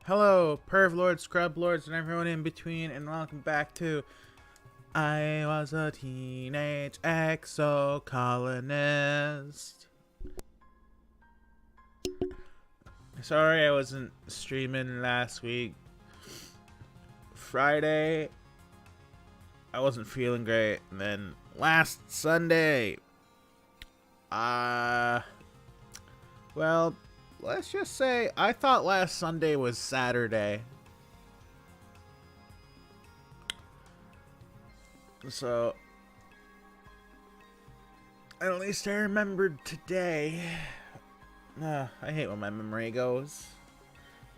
Hello, perv lords, scrub lords, and everyone in between, and welcome back to I Was a Teenage Exocolonist. Sorry I wasn't streaming last week. Friday, I wasn't feeling great, and then last Sunday, well, let's just say I thought last Sunday was Saturday. So, at least I remembered today. I hate when my memory goes.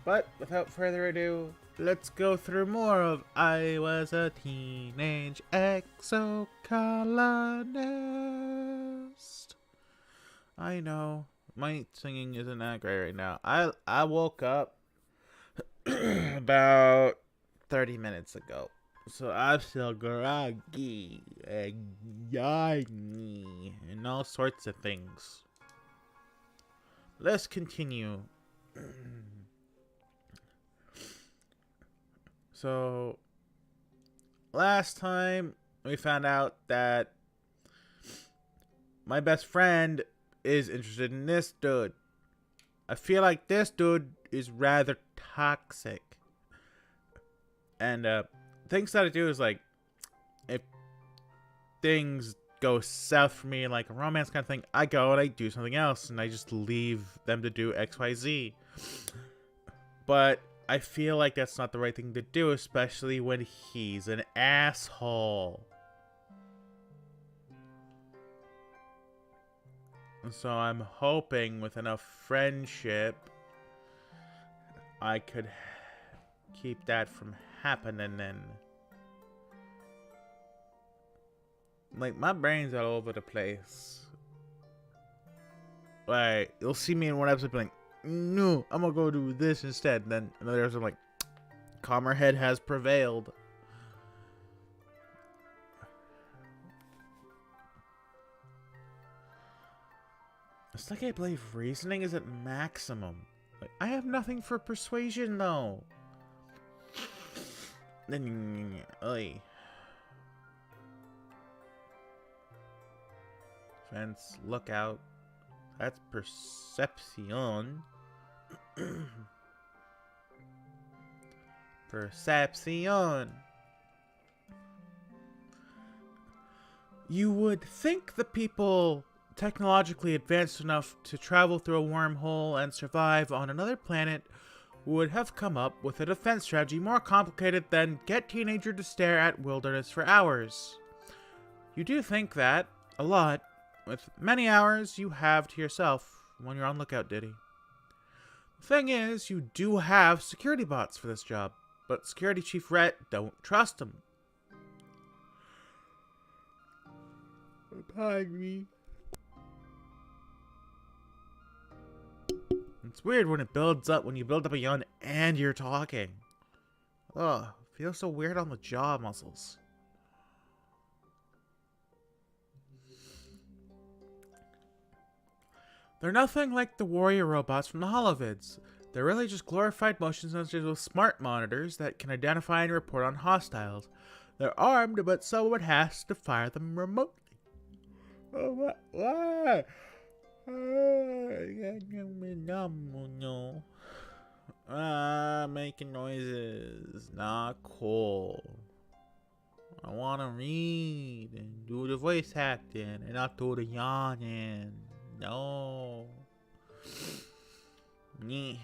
But without further ado, let's go through more of I Was a Teenage Exocolonist. I know, my singing isn't that great right now. I woke up about 30 minutes ago. So I'm still groggy and yawny and all sorts of things. Let's continue. So, last time we found out that my best friend is interested in this dude. I feel like this dude is rather toxic. And things that I do is like, if things go south for me, like a romance kind of thing, I go and I do something else, and I just leave them to do XYZ. But I feel like that's not the right thing to do, especially when he's an asshole. So I'm hoping with enough friendship, I could keep that from happening. And like, my brain's all over the place. Like, you'll see me in one episode be like, no, I'm gonna go do this instead. And then another episode, I'm like, calmer head has prevailed. It's like I believe reasoning is at maximum. Like, I have nothing for persuasion though. Then, fence, look out. That's perception. Perception. You would think the people technologically advanced enough to travel through a wormhole and survive on another planet would have come up with a defense strategy more complicated than get teenager to stare at wilderness for hours. You do think that a lot, with many hours you have to yourself when you're on lookout duty. The thing is, you do have security bots for this job, but Security Chief Rhett don't trust them. Pardon me. It's weird when it builds up, when you build up a yawn and you're talking. Ugh, feels so weird on the jaw muscles. They're nothing like the warrior robots from the holovids. They're really just glorified motion sensors with smart monitors that can identify and report on hostiles. They're armed, but someone has to fire them remotely. Oh, what? What? Making noises. Not cool. I wanna read and do the voice acting and not do the yawning. No. And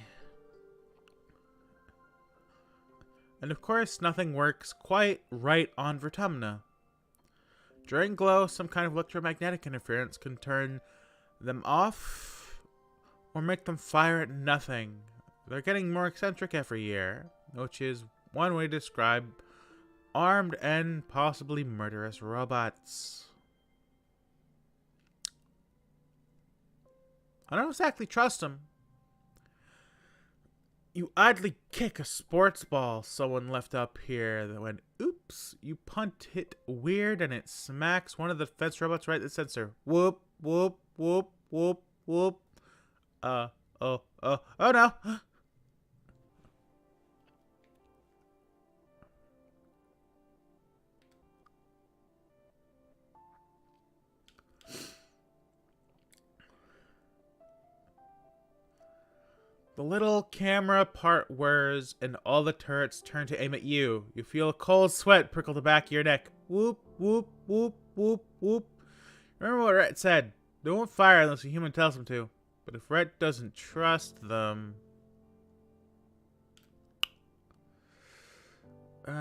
of course, nothing works quite right on Vertumna. During glow, some kind of electromagnetic interference can turn them off or make them fire at nothing. They're getting more eccentric every year, which is one way to describe armed and possibly murderous robots. I don't exactly trust them. You idly kick a sports ball someone left up here that went, oops. You punt it weird and it smacks one of the fence robots right at the sensor. Whoop, whoop, whoop, whoop, whoop. Oh no. The little camera part whirs, and all the turrets turn to aim at you. You feel a cold sweat prickle the back of your neck. Whoop, whoop, whoop, whoop, whoop. Remember what Rhett said. They won't fire unless a human tells them to. But if Rhett doesn't trust them... Do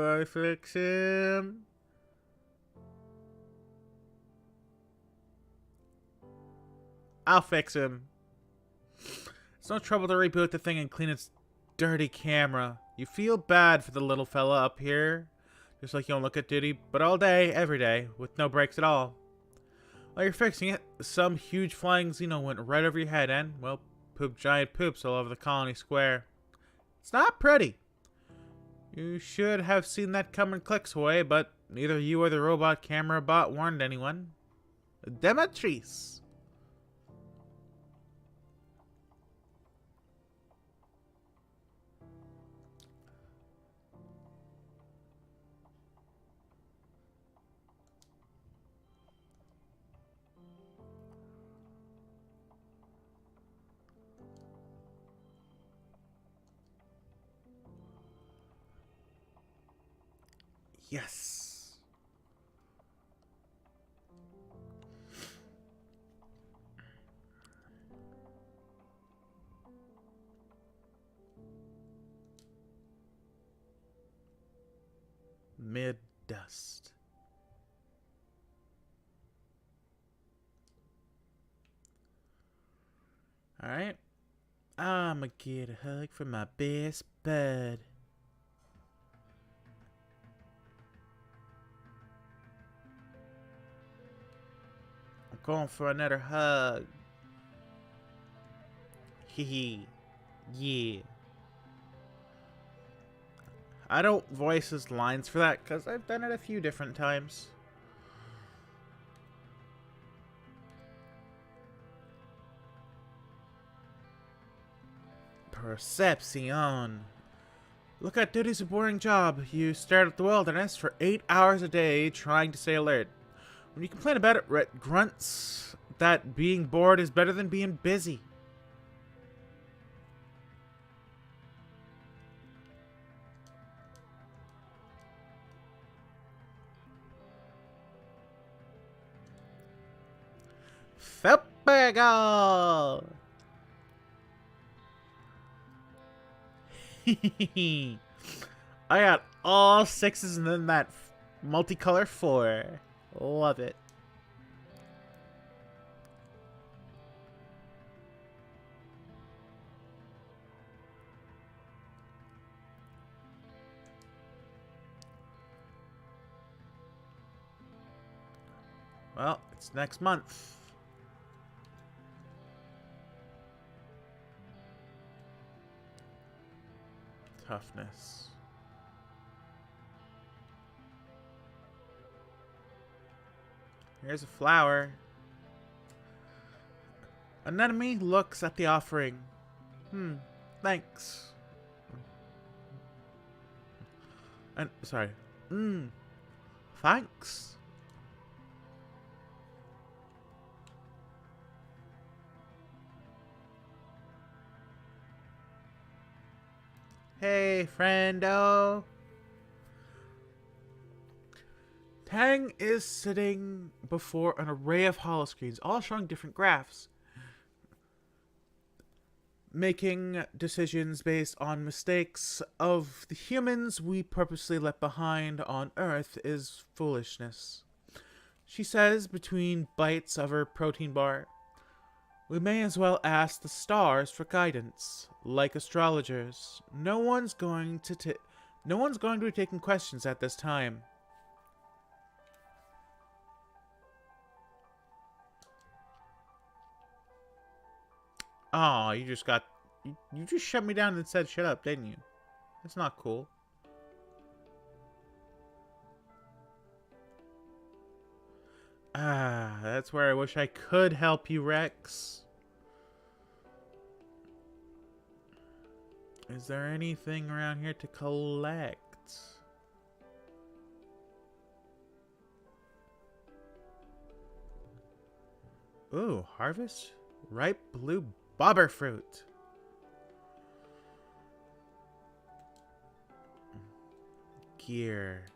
I fix him? I'll fix him. It's no trouble to reboot the thing and clean its dirty camera. You feel bad for the little fella up here. Just like you don't look at duty, but all day, every day, with no breaks at all. While you're fixing it, some huge flying Xeno went right over your head and, well, pooped giant poops all over the colony square. It's not pretty. You should have seen that coming clicks away, but neither you or the robot camera bot warned anyone. Demetrice. Yes. Mid-dust. Alright. I'ma get a hug from my best bud. I'm going for another hug. Hee yeah. I don't voice his lines for that because I've done it a few different times. Perception. Look at duty's a boring job. You stare at the wilderness for 8 hours a day trying to stay alert. When you complain about it, Rhett grunts that being bored is better than being busy. Feppagal! I got all 6s and then that multicolor 4. Love it. Well, it's next month. Toughness. Here's a flower. An enemy looks at the offering. Thanks. And sorry. Thanks. Hey, friendo. Tang is sitting before an array of holoscreens, all showing different graphs. Making decisions based on mistakes of the humans we purposely left behind on Earth is foolishness. She says between bites of her protein bar. We may as well ask the stars for guidance. Like astrologers, no one's going to be taking questions at this time. Oh, you just got... You just shut me down and said shut up, didn't you? That's not cool. Ah, that's where I wish I could help you, Rex. Is there anything around here to collect? Ooh, harvest ripe blue bobber fruit. Gear.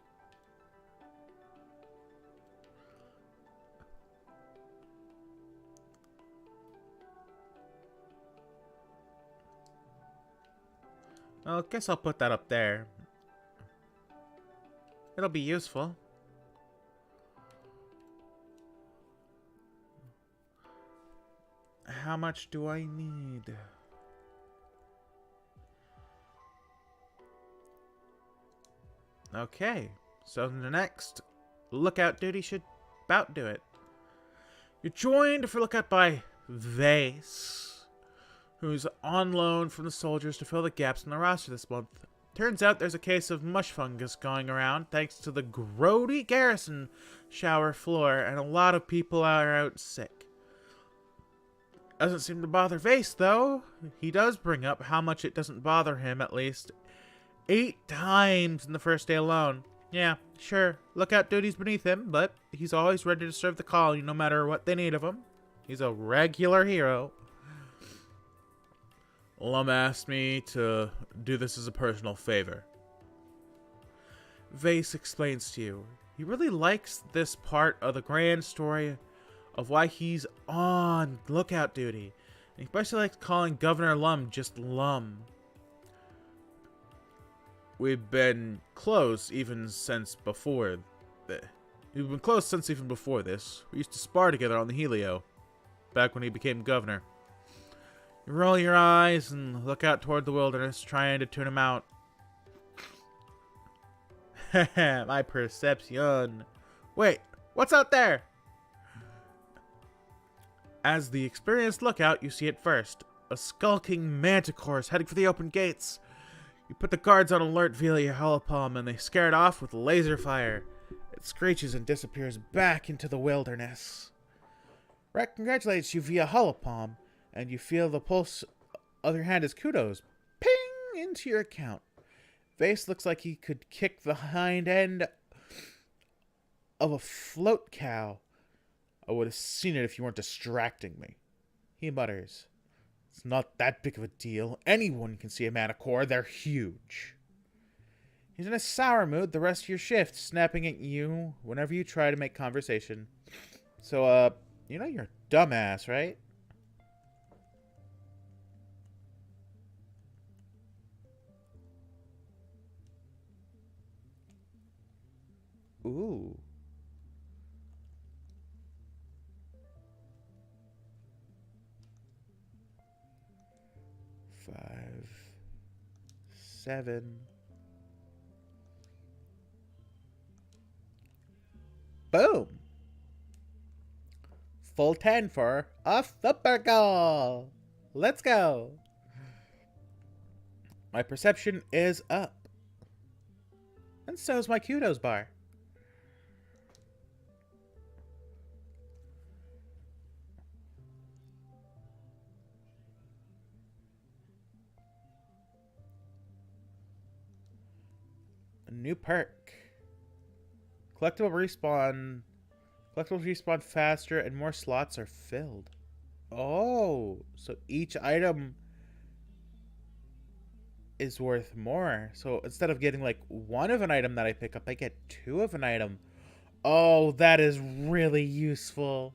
Well, I guess I'll put that up there. It'll be useful. How much do I need? Okay, so the next lookout duty should about do it. You're joined for lookout by Vase, who's on loan from the soldiers to fill the gaps in the roster this month. Turns out there's a case of mush fungus going around thanks to the grody garrison shower floor, and a lot of people are out sick. Doesn't seem to bother Vase, though. He does bring up how much it doesn't bother him, at least 8 times in the first day alone. Yeah, sure, lookout duty's beneath him, but he's always ready to serve the colony no matter what they need of him. He's a regular hero. Lum asked me to do this as a personal favor. Vase explains to you. He really likes this part of the grand story of why he's on lookout duty. And he especially likes calling Governor Lum just Lum. We've been close even since before this. We've been close since even before this. We used to spar together on the Helio, back when he became governor. You roll your eyes and look out toward the wilderness, trying to tune him out. My perception. Wait, what's out there? As the experienced lookout, you see it first. A skulking manticore is heading for the open gates. You put the guards on alert via your holopalm, and they scare it off with laser fire. It screeches and disappears back into the wilderness. Rat congratulates you via holopalm, and you feel the pulse of your hand as kudos ping into your account. Vase looks like he could kick the hind end of a float cow. I would have seen it if you weren't distracting me. He mutters. It's not that big of a deal. Anyone can see a manticore. They're huge. He's in a sour mood the rest of your shift, snapping at you whenever you try to make conversation. So, you know you're a dumbass, right? Ooh. Five, 7. Boom. Full 10 for a super goal. Let's go. My perception is up. And so is my kudos bar. A new perk. Collectibles respawn faster and more slots are filled. Oh, so each item is worth more. So instead of getting like 1 of an item that I pick up, I get 2 of an item. Oh, that is really useful.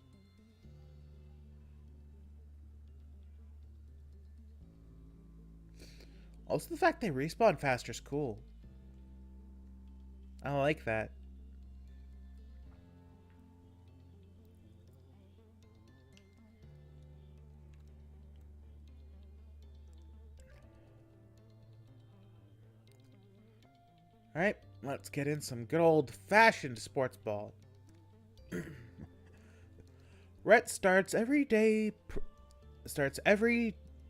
Also, the fact they respawn faster is cool. I like that. Alright, let's get in some good old-fashioned sports ball. Rhett starts every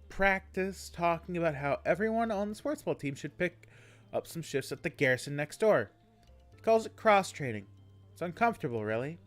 practice talking about how everyone on the sports ball team should pick up some shifts at the garrison next door. He calls it cross-training. It's uncomfortable, really.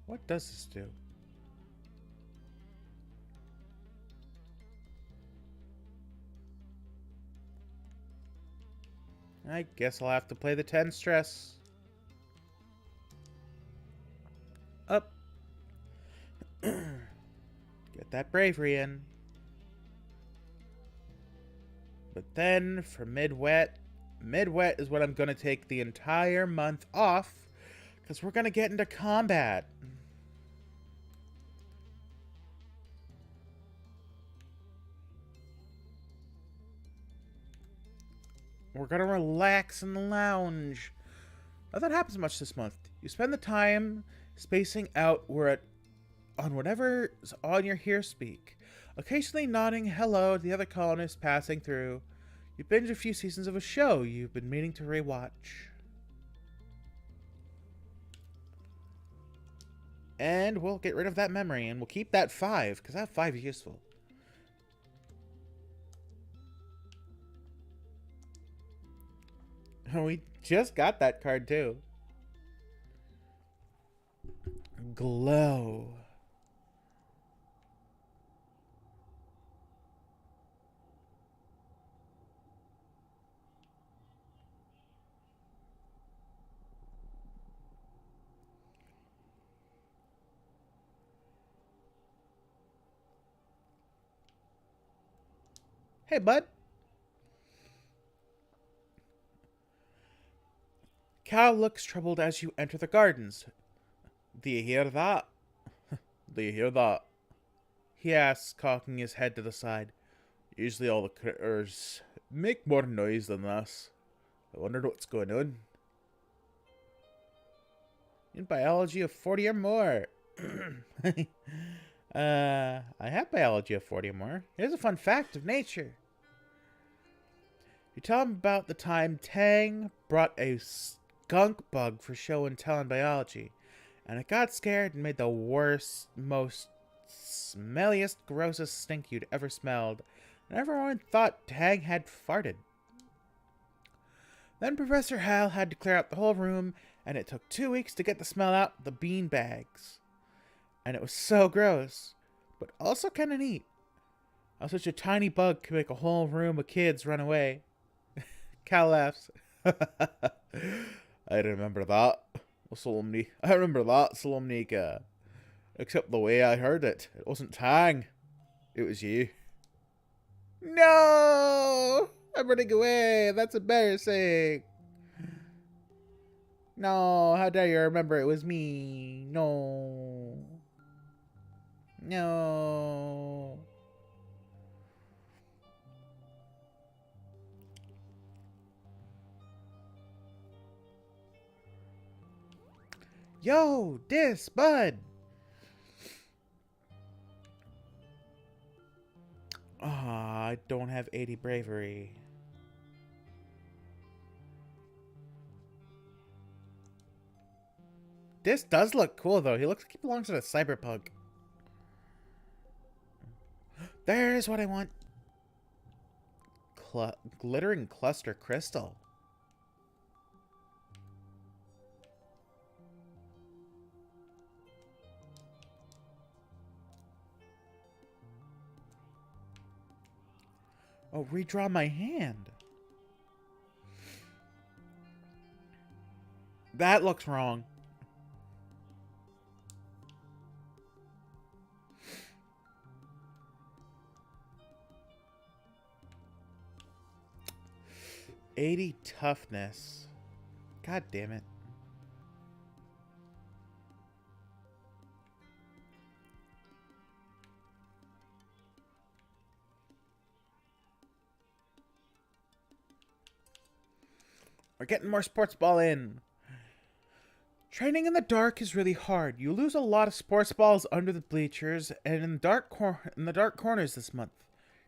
What does this do? I guess I'll have to play the 10 stress. Up. Get that bravery in. But then for mid-wet is when I'm going to take the entire month off because we're going to get into combat. We're going to relax in the lounge. Not that happens much this month. You spend the time spacing out on whatever's on your here speak, occasionally nodding hello to the other colonists passing through. You binge a few seasons of a show you've been meaning to rewatch. And we'll get rid of that memory, and we'll keep that 5, because that 5 is useful. We just got that card, too. Glow. Hey, bud. Cal looks troubled as you enter the gardens. Do you hear that? Do you hear that? He asks, cocking his head to the side. Usually all the critters make more noise than this. I wonder what's going on. In biology of 40 or more. I have biology of 40 or more. Here's a fun fact of nature. You tell him about the time Tang brought a skunk bug for show and tell in biology, and it got scared and made the worst, most smelliest, grossest stink you'd ever smelled, and everyone thought Tang had farted. Then Professor Hal had to clear out the whole room, and it took 2 weeks to get the smell out the bean bags. And it was so gross, but also kind of neat. How such a tiny bug could make a whole room of kids run away. Cal laughs. I remember that, Solomnika. Except the way I heard it. It wasn't Tang. It was you. No! I'm running away. That's embarrassing. No, how dare you remember it was me. No. No. Yo, this, bud. I don't have 80 bravery. This does look cool, though. He looks like he belongs to the cyberpunk. There's what I want. Glittering cluster crystal. Oh, redraw my hand. That looks wrong. $80 toughness. God damn it. We're getting more sports ball in. Training in the dark is really hard. You lose a lot of sports balls under the bleachers and in the dark corners this month.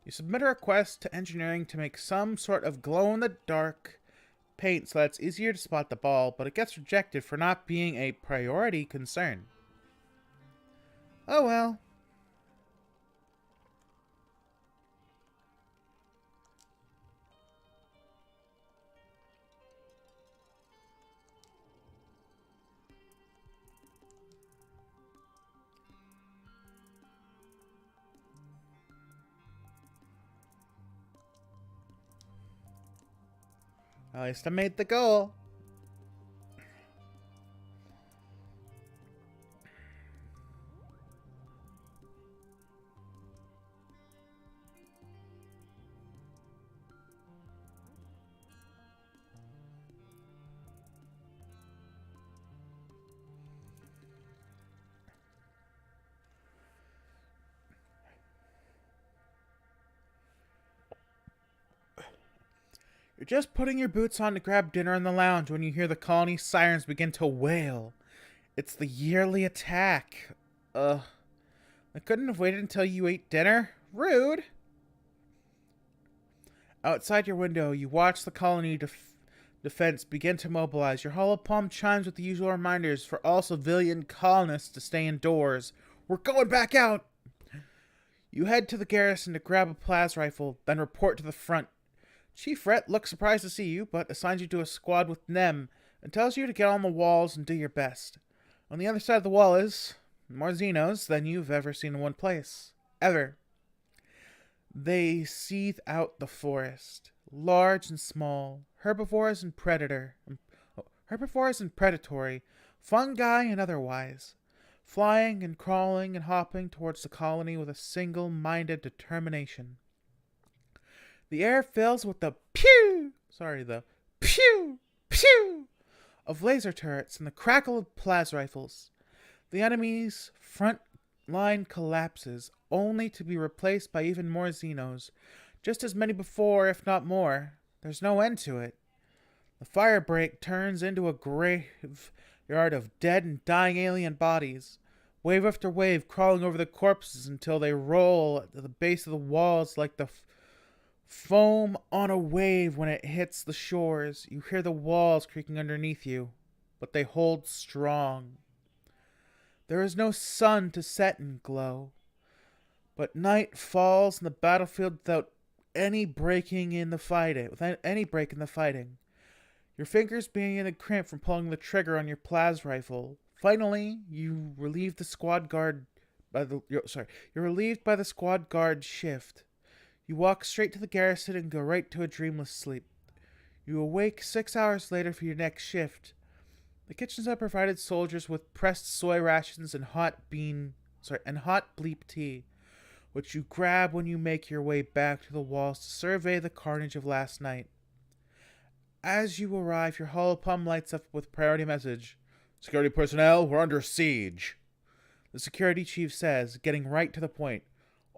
You submit a request to engineering to make some sort of glow-in-the-dark paint so that it's easier to spot the ball, but it gets rejected for not being a priority concern. Oh well. At least I made the goal. You're just putting your boots on to grab dinner in the lounge when you hear the colony sirens begin to wail. It's the yearly attack. Ugh. I couldn't have waited until you ate dinner. Rude. Outside your window, you watch the colony defense begin to mobilize. Your hollow palm chimes with the usual reminders for all civilian colonists to stay indoors. We're going back out! You head to the garrison to grab a plas rifle, then report to the front. Chief Rhett looks surprised to see you, but assigns you to a squad with Nem and tells you to get on the walls and do your best. On the other side of the wall is more Xenos than you've ever seen in one place. Ever. They seethe out the forest, large and small, herbivores and predatory, fungi and otherwise, flying and crawling and hopping towards the colony with a single-minded determination. The air fills with the pew of laser turrets and the crackle of plas rifles. The enemy's front line collapses, only to be replaced by even more Xenos. Just as many before, if not more. There's no end to it. The firebreak turns into a graveyard of dead and dying alien bodies, wave after wave crawling over the corpses until they roll at the base of the walls like the foam on a wave when it hits the shores. You hear the walls creaking underneath you, but they hold strong. There is no sun to set and glow, but night falls in the battlefield without any break in the fighting. Your fingers beginning to cramp from pulling the trigger on your plas rifle. Finally, you relieve the squad guard you're relieved by the squad guard shift. You walk straight to the garrison and go right to a dreamless sleep. You awake 6 hours later for your next shift. The kitchens have provided soldiers with pressed soy rations and hot bleep tea, which you grab when you make your way back to the walls to survey the carnage of last night. As you arrive, your holopalm lights up with priority message. Security personnel, we're under siege. The security chief says, getting right to the point.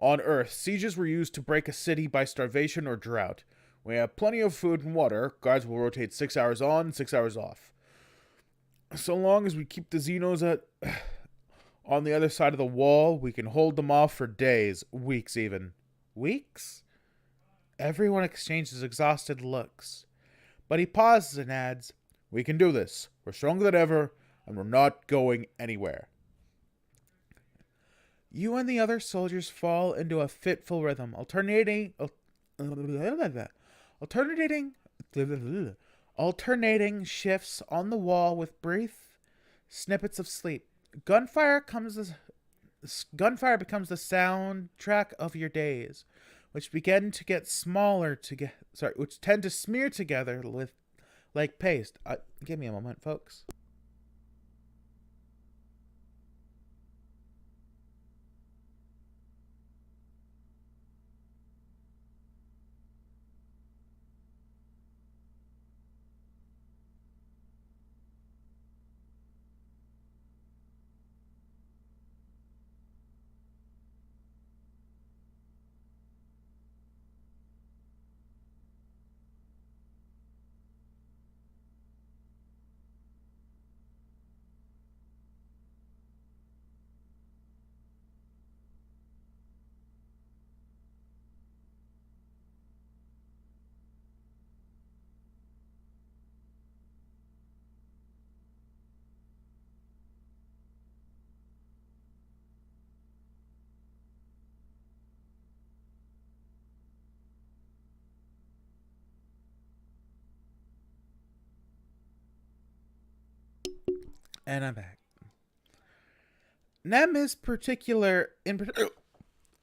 On Earth, sieges were used to break a city by starvation or drought. We have plenty of food and water. Guards will rotate 6 hours on, 6 hours off. So long as we keep the Xenos on the other side of the wall, we can hold them off for days, weeks even. Weeks? Everyone exchanges exhausted looks. But he pauses and adds, we can do this. We're stronger than ever, and we're not going anywhere. You and the other soldiers fall into a fitful rhythm, alternating shifts on the wall with brief snippets of sleep. Gunfire becomes the soundtrack of your days, which tend to smear together with like paste. Give me a moment, folks. And I'm back. Nem is particular in...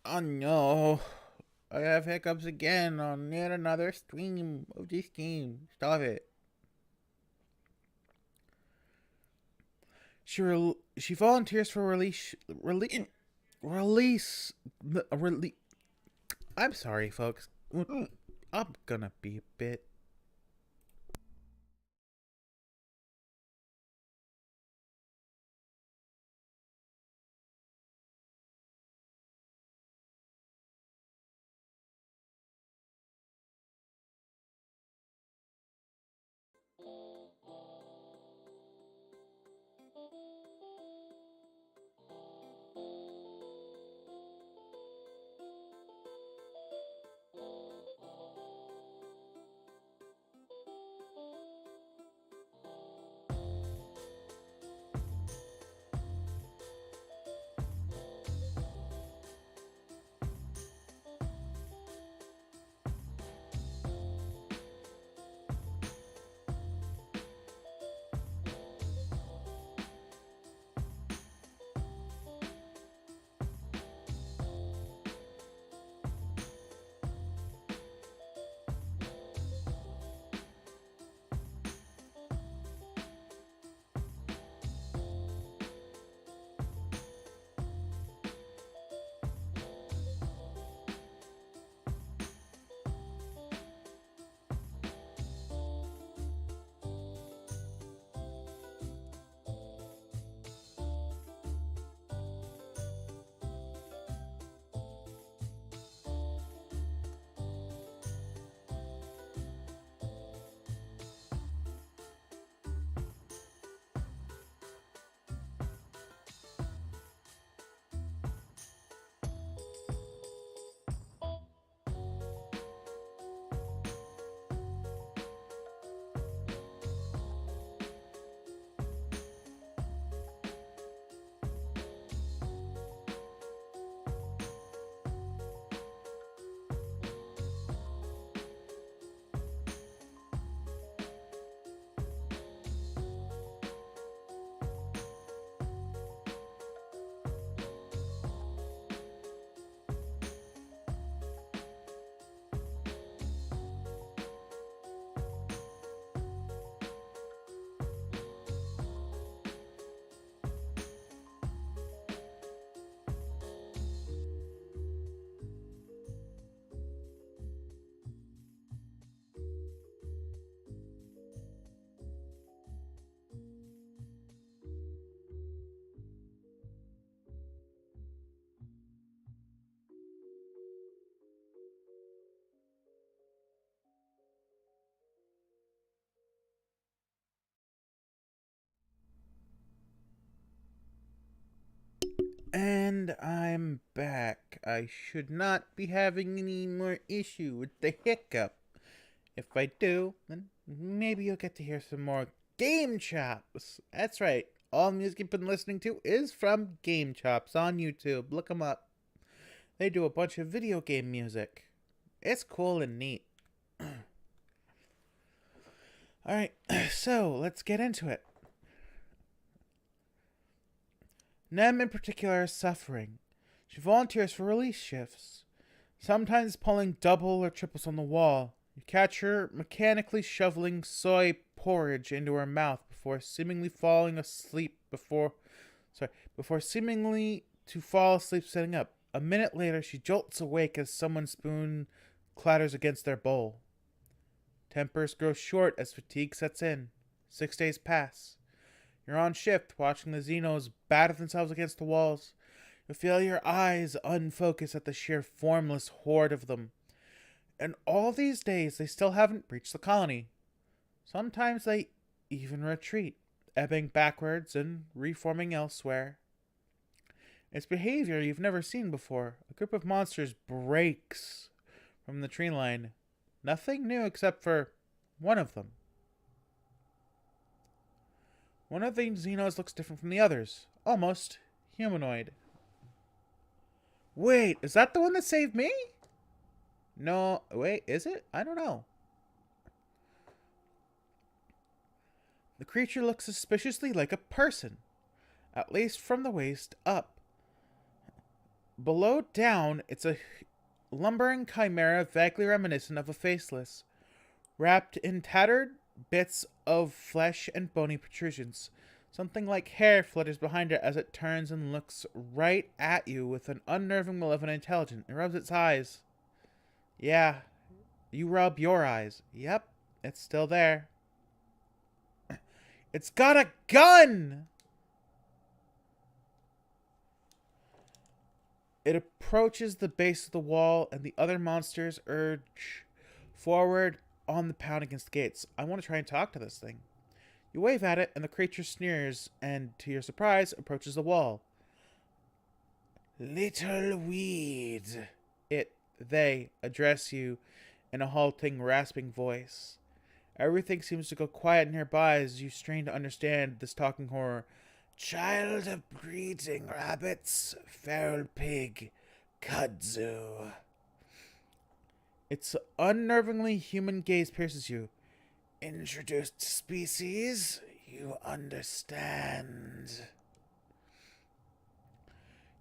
Oh no. I have hiccups again on yet another stream of this game. Stop it. She volunteers for release. I'm sorry, folks. I'm gonna be a bit. And I'm back. I should not be having any more issue with the hiccup. If I do, then maybe you'll get to hear some more Game Chops. That's right. All the music you've been listening to is from Game Chops on YouTube. Look them up. They do a bunch of video game music. It's cool and neat. Alright, so let's get into it. Nem in particular is suffering. She volunteers for release shifts, sometimes pulling double or triples on the wall. You catch her mechanically shoveling soy porridge into her mouth before seemingly seemingly to fall asleep sitting up. A minute later, she jolts awake as someone's spoon clatters against their bowl. Tempers grow short as fatigue sets in. 6 days pass. You're on shift, watching the Xenos batter themselves against the walls. You feel your eyes unfocus at the sheer formless horde of them. And all these days, they still haven't breached the colony. Sometimes they even retreat, ebbing backwards and reforming elsewhere. It's behavior you've never seen before. A group of monsters breaks from the tree line. Nothing new except for one of them. One of the Xenos looks different from the others. Almost humanoid. Wait, is that the one that saved me? No, wait, is it? I don't know. The creature looks suspiciously like a person. At least from the waist up. Below down, it's lumbering chimera vaguely reminiscent of a faceless, wrapped in tattered bits of flesh and bony protrusions. Something like hair flutters behind it as it turns and looks right at you with an unnerving, malevolent intelligence. It rubs its eyes. Yeah, you rub your eyes. Yep, it's still there. It's got a gun! It approaches the base of the wall, and the other monsters urge forward on the pound against the gates. I want to try and talk to this thing. You wave at it, and the creature sneers and, to your surprise, approaches the wall. Little weed. They address you in a halting, rasping voice. Everything seems to go quiet nearby as you strain to understand this talking horror. Child of breeding rabbits, feral pig, kudzu. Its unnervingly human gaze pierces you. Introduced species, you understand.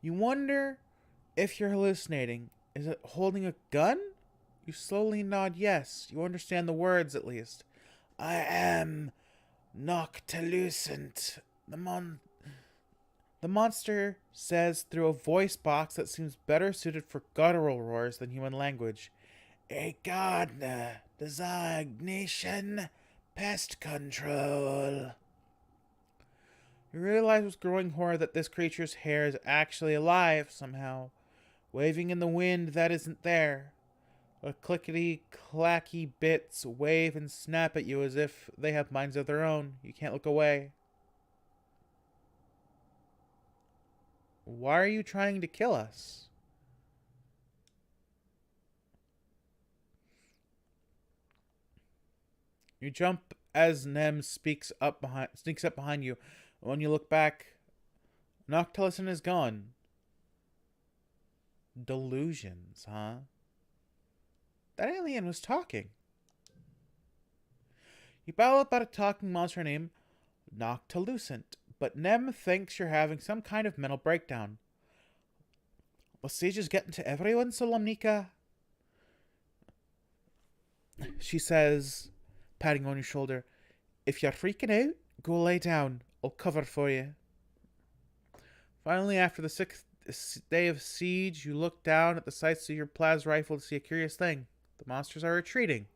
You wonder if you're hallucinating. Is it holding a gun? You slowly nod yes. You understand the words, at least. I am noctilucent. The monster says through a voice box that seems better suited for guttural roars than human language. A gardener. Designation. Pest control. You realize with growing horror that this creature's hair is actually alive somehow, waving in the wind that isn't there. The clickety-clacky bits wave and snap at you as if they have minds of their own. You can't look away. Why are you trying to kill us? You jump as Nem sneaks up behind you. When you look back, Noctilucent is gone. Delusions, huh? That alien was talking. You babble about a talking monster named Noctilucent, but Nem thinks you're having some kind of mental breakdown. The siege is getting to everyone, Solomnika? She says, patting on your shoulder. If you're freaking out, go lay down. I'll cover for you. Finally, after the 6th day of siege, you look down at the sights of your plas rifle to see a curious thing. The monsters are retreating.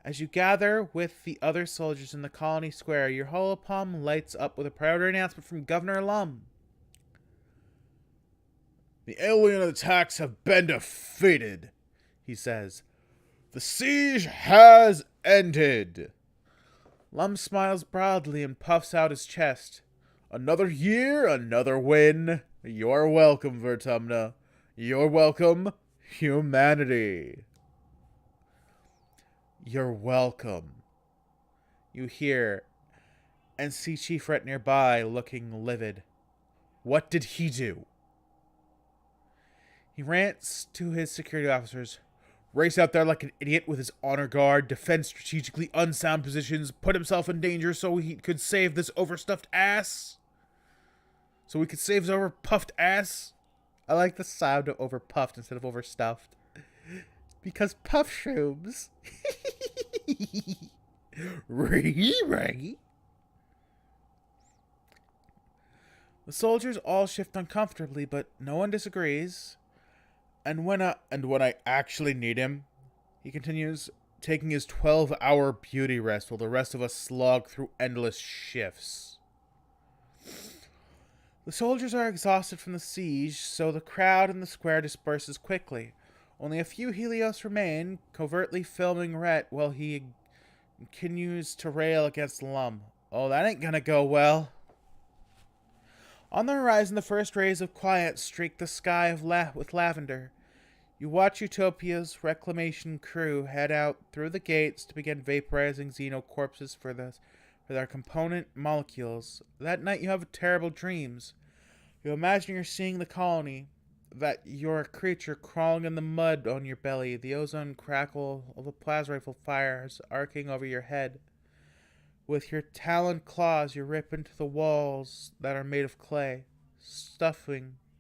As you gather with the other soldiers in the colony square, your holopalm lights up with a priority announcement from Governor Lum. The alien attacks have been defeated, he says. The siege has ended. Lum smiles broadly and puffs out his chest. Another year, another win. You're welcome, Vertumna. You're welcome, humanity. You're welcome. You hear and see Chief Ret nearby looking livid. What did he do? He rants to his security officers. Race out there like an idiot with his honor guard, defend strategically unsound positions, put himself in danger so he could save this overstuffed ass? So we could save his overpuffed ass? I like the sound of overpuffed instead of overstuffed. Because puff shrooms. Raggy. The soldiers all shift uncomfortably, but no one disagrees. And when I actually need him, he continues, taking his 12-hour beauty rest while the rest of us slog through endless shifts. The soldiers are exhausted from the siege, so the crowd in the square disperses quickly. Only a few Helios remain, covertly filming Rhett while he continues to rail against Lum. Oh, that ain't gonna go well. On the horizon, the first rays of quiet streak the sky with lavender. You watch Utopia's reclamation crew head out through the gates to begin vaporizing Xeno corpses for their component molecules. That night you have terrible dreams. You imagine you're seeing the colony, that you're a creature crawling in the mud on your belly, the ozone crackle of a plasma rifle fires arcing over your head. With your taloned claws, you rip into the walls that are made of clay,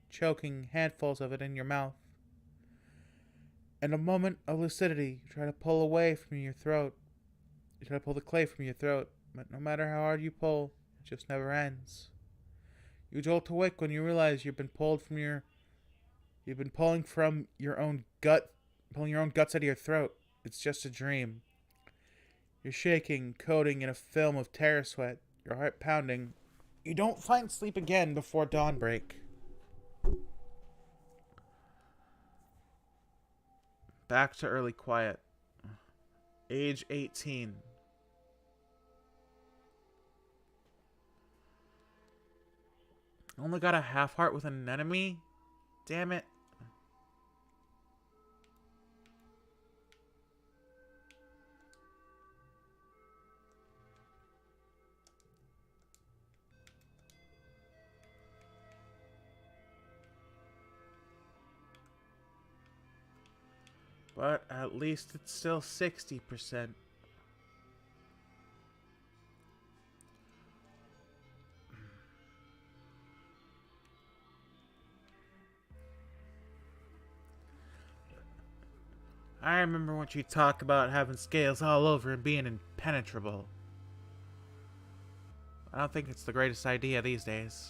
choking handfuls of it in your mouth. In a moment of lucidity, you try to pull away from your throat. You try to pull the clay from your throat, but no matter how hard you pull, it just never ends. You jolt awake when you realize you've been pulling from your own gut, pulling your own guts out of your throat. It's just a dream. You're shaking, coating in a film of terror sweat, your heart pounding. You don't find sleep again before dawnbreak. Back to early quiet. Age 18. Only got a half heart with an enemy? Damn it. But at least it's still 60%. I remember when you talk about having scales all over and being impenetrable. I don't think it's the greatest idea these days.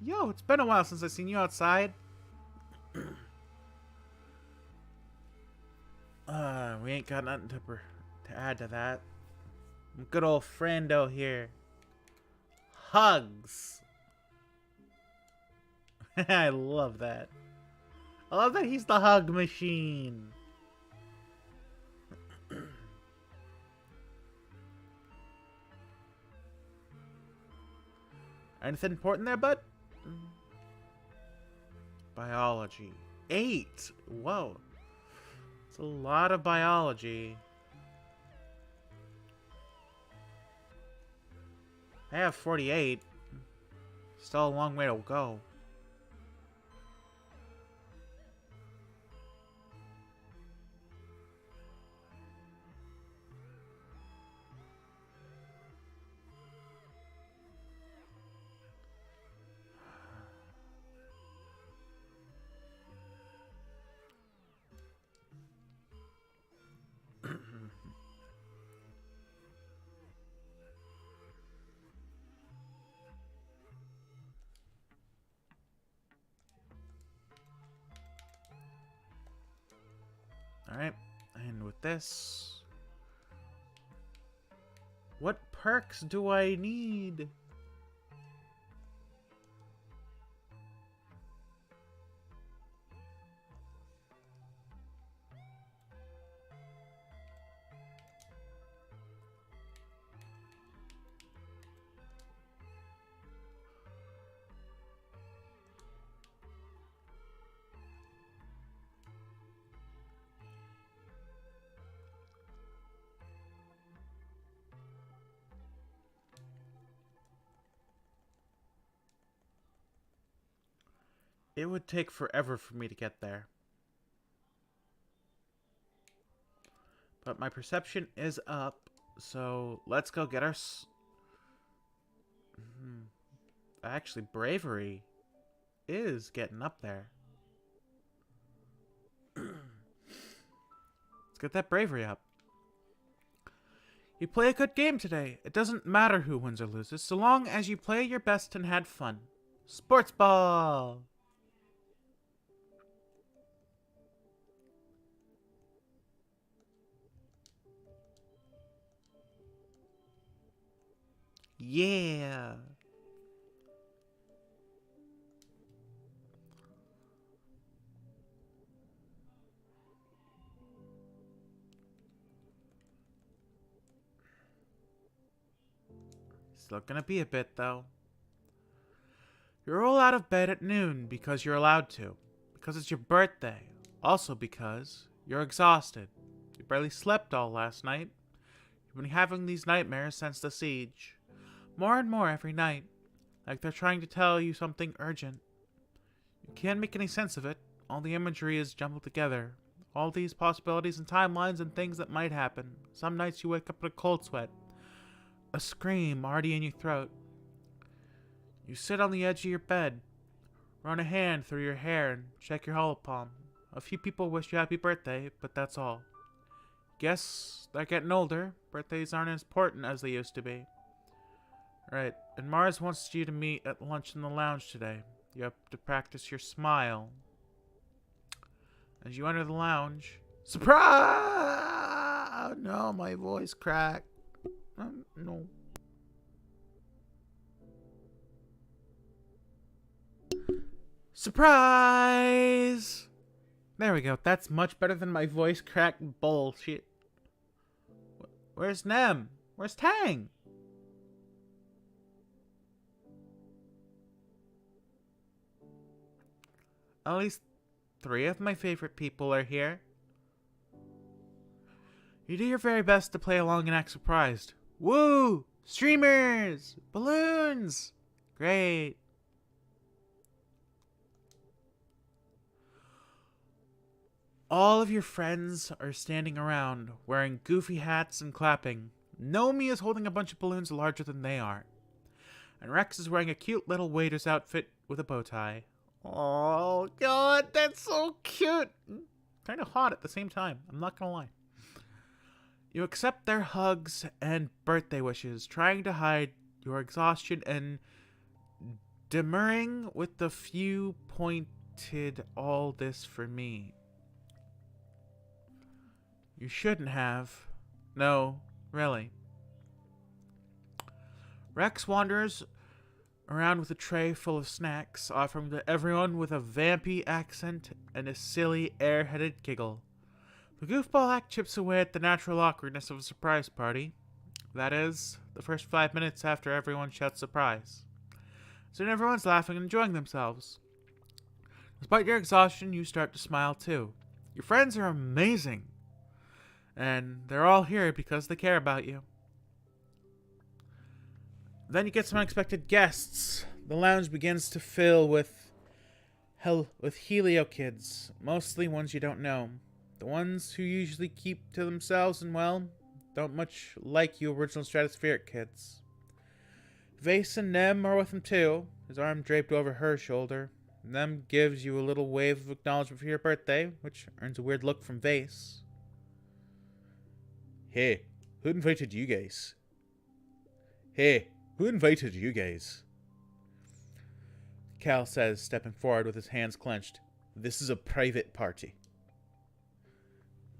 Yo, it's been a while since I've seen you outside. We ain't got nothing to add to that. Good old friendo here. Hugs. I love that. I love that he's the hug machine. Anything important there, bud? Biology. 8. Whoa. It's a lot of biology. I have 48. Still a long way to go. Alright, and with this... What perks do I need? It would take forever for me to get there. But my perception is up, so let's go get our... Actually, bravery is getting up there. Let's get that bravery up. You play a good game today. It doesn't matter who wins or loses, so long as you play your best and had fun. Sports ball! Yeah! Still gonna be a bit, though. You're all out of bed at noon because you're allowed to. Because it's your birthday. Also because you're exhausted. You barely slept all last night. You've been having these nightmares since the siege. More and more every night. Like they're trying to tell you something urgent. You can't make any sense of it. All the imagery is jumbled together. All these possibilities and timelines and things that might happen. Some nights you wake up in a cold sweat. A scream already in your throat. You sit on the edge of your bed. Run a hand through your hair and check your hollow palm. A few people wish you happy birthday, but that's all. Guess they're getting older. Birthdays aren't as important as they used to be. Right, and Mars wants you to meet at lunch in the lounge today. You have to practice your smile. As you enter the lounge... Surprise! No, my voice cracked. No. Surprise! There we go. That's much better than my voice crack bullshit. Where's Nem? Where's Tang? At least 3 of my favorite people are here. You do your very best to play along and act surprised. Woo! Streamers! Balloons! Great. All of your friends are standing around, wearing goofy hats and clapping. Nomi is holding a bunch of balloons larger than they are. And Rex is wearing a cute little waiter's outfit with a bow tie. Oh, God, that's so cute. Kind of hot at the same time, I'm not gonna lie. You accept their hugs and birthday wishes, trying to hide your exhaustion and demurring with the few pointed all this for me. You shouldn't have. No, really. Rex wanders around with a tray full of snacks, offering to everyone with a vampy accent and a silly, airheaded giggle. The goofball act chips away at the natural awkwardness of a surprise party. That is, the first 5 minutes after everyone shouts surprise. Soon everyone's laughing and enjoying themselves. Despite your exhaustion, you start to smile too. Your friends are amazing. And they're all here because they care about you. Then you get some unexpected guests. The lounge begins to fill with Helio kids, mostly ones you don't know. The ones who usually keep to themselves and, well, don't much like you original stratospheric kids. Vase and Nem are with him too, his arm draped over her shoulder. Nem gives you a little wave of acknowledgement for your birthday, which earns a weird look from Vase. Hey, who invited you guys? Hey, who invited you guys? Cal says, stepping forward with his hands clenched. This is a private party.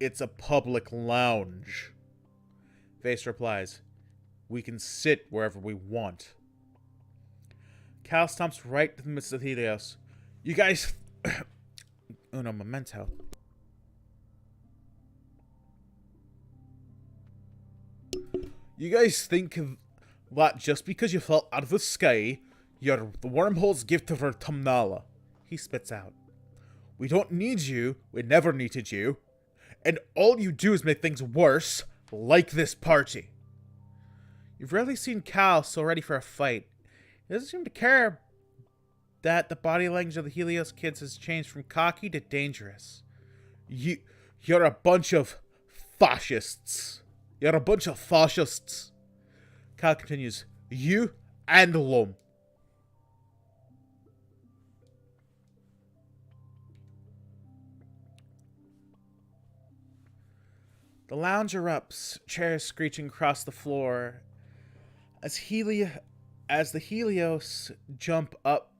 It's a public lounge. Vase replies, we can sit wherever we want. Cal stomps right to the midst of Helios. You guys... Uno momento. You guys think that just because you fell out of the sky, you're the wormhole's gift of Autumnala. He spits out. We don't need you. We never needed you. And all you do is make things worse, like this party. You've rarely seen Cal so ready for a fight. He doesn't seem to care that the body language of the Helios kids has changed from cocky to dangerous. You're a bunch of fascists. You're a bunch of fascists. Cal continues. You and Lum. The lounge erupts, chairs screeching across the floor. As the Helios jump up.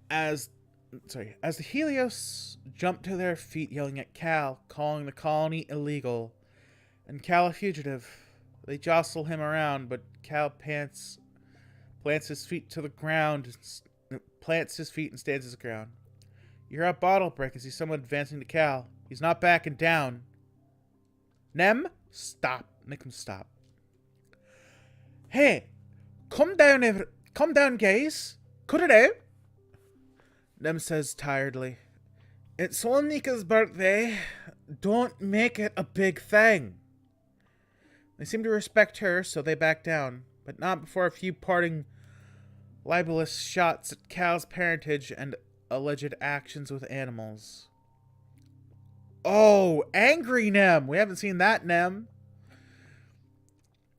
As the Helios jump to their feet, yelling at Cal, calling the colony illegal, and Cal a fugitive. They jostle him around, but Cal plants his feet to the ground, plants his feet and stands his ground. You hear a bottle break and see someone advancing to Cal. He's not backing down. Nem, stop. Make him stop. Hey, come down, guys. Cut it out. Nem says tiredly. It's Solnika's birthday. Don't make it a big thing. They seem to respect her, so they back down, but not before a few parting libelous shots at Cal's parentage and alleged actions with animals. Oh, angry Nem. We haven't seen that Nem.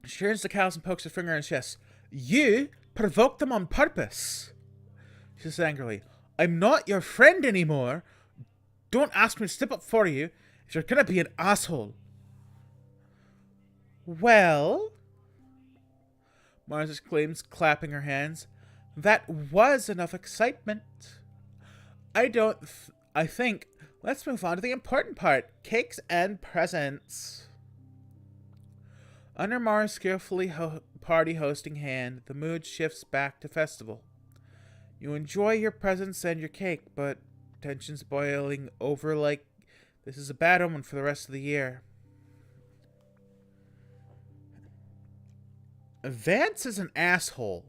She turns to Callus and pokes her finger in his chest. You provoked them on purpose. She says angrily, I'm not your friend anymore. Don't ask me to step up for you if you're gonna be an asshole. Well, Mars exclaims, clapping her hands, that was enough excitement. I think, let's move on to the important part, cakes and presents. Under Mars' skillfully party hosting hand, the mood shifts back to festival. You enjoy your presents and your cake, but tension's boiling over like this is a bad omen for the rest of the year. Vance is an asshole.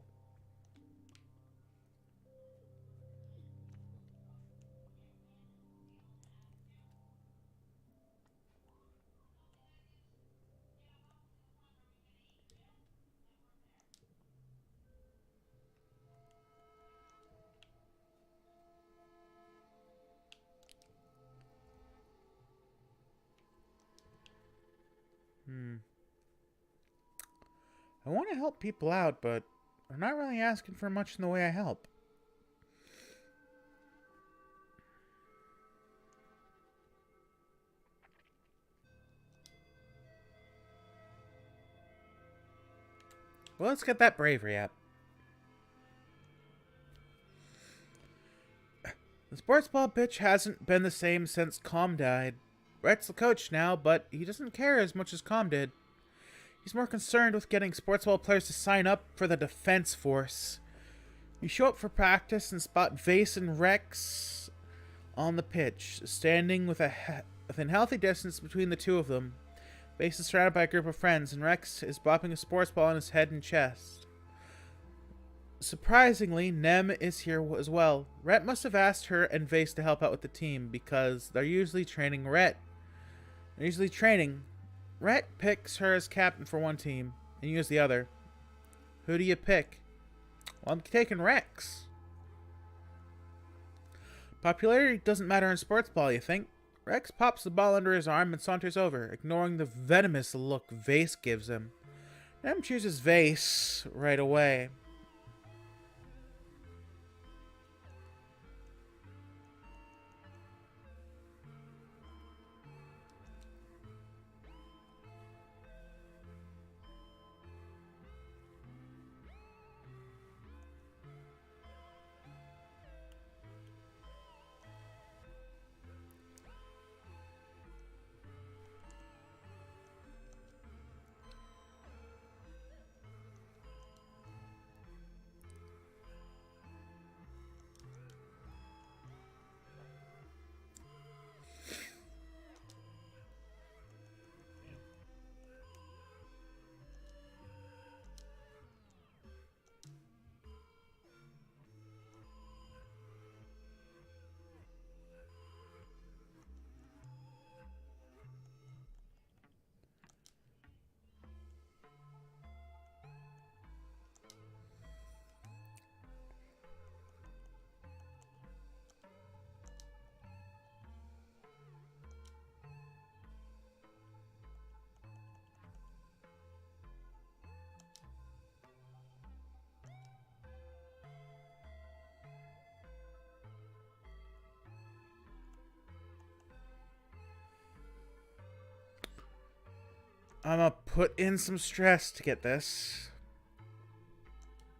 I want to help people out, but I'm not really asking for much in the way I help. Well, let's get that bravery up. The sports ball pitch hasn't been the same since Com died. Rhett's the coach now, but he doesn't care as much as Com did. He's more concerned with getting sports ball players to sign up for the defense force. You show up for practice and spot Vase and Rex on the pitch, standing within healthy distance between the two of them. Vase is surrounded by a group of friends, and Rex is bopping a sports ball on his head and chest. Surprisingly, Nem is here as well. Rhett must have asked her and Vase to help out with the team because they're usually training Rhett. Rhett picks her as captain for one team and you as the other. Who do you pick? Well, I'm taking Rex. Popularity doesn't matter in sports ball, you think? Rex pops the ball under his arm and saunters over, ignoring the venomous look Vase gives him. Nem chooses Vase right away. I'm gonna put in some stress to get this.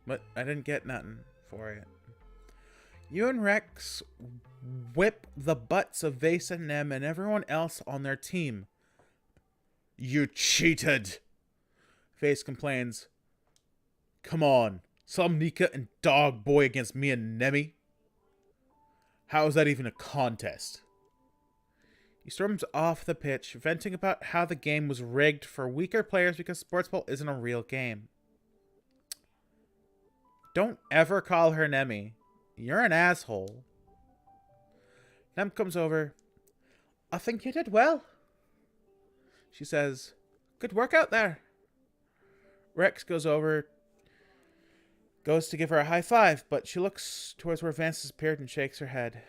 But I didn't get nothing for it. You and Rex whip the butts of Vase and Nem and everyone else on their team. You cheated! Vase complains. Come on. Some Nika and Dog Boy against me and Nemi? How is that even a contest? He storms off the pitch, venting about how the game was rigged for weaker players because sports ball isn't a real game. Don't ever call her Nemi. You're an asshole. Nem comes over. I think you did well. She says, good work out there. Rex goes to give her a high five, but she looks towards where Vance has appeared and shakes her head.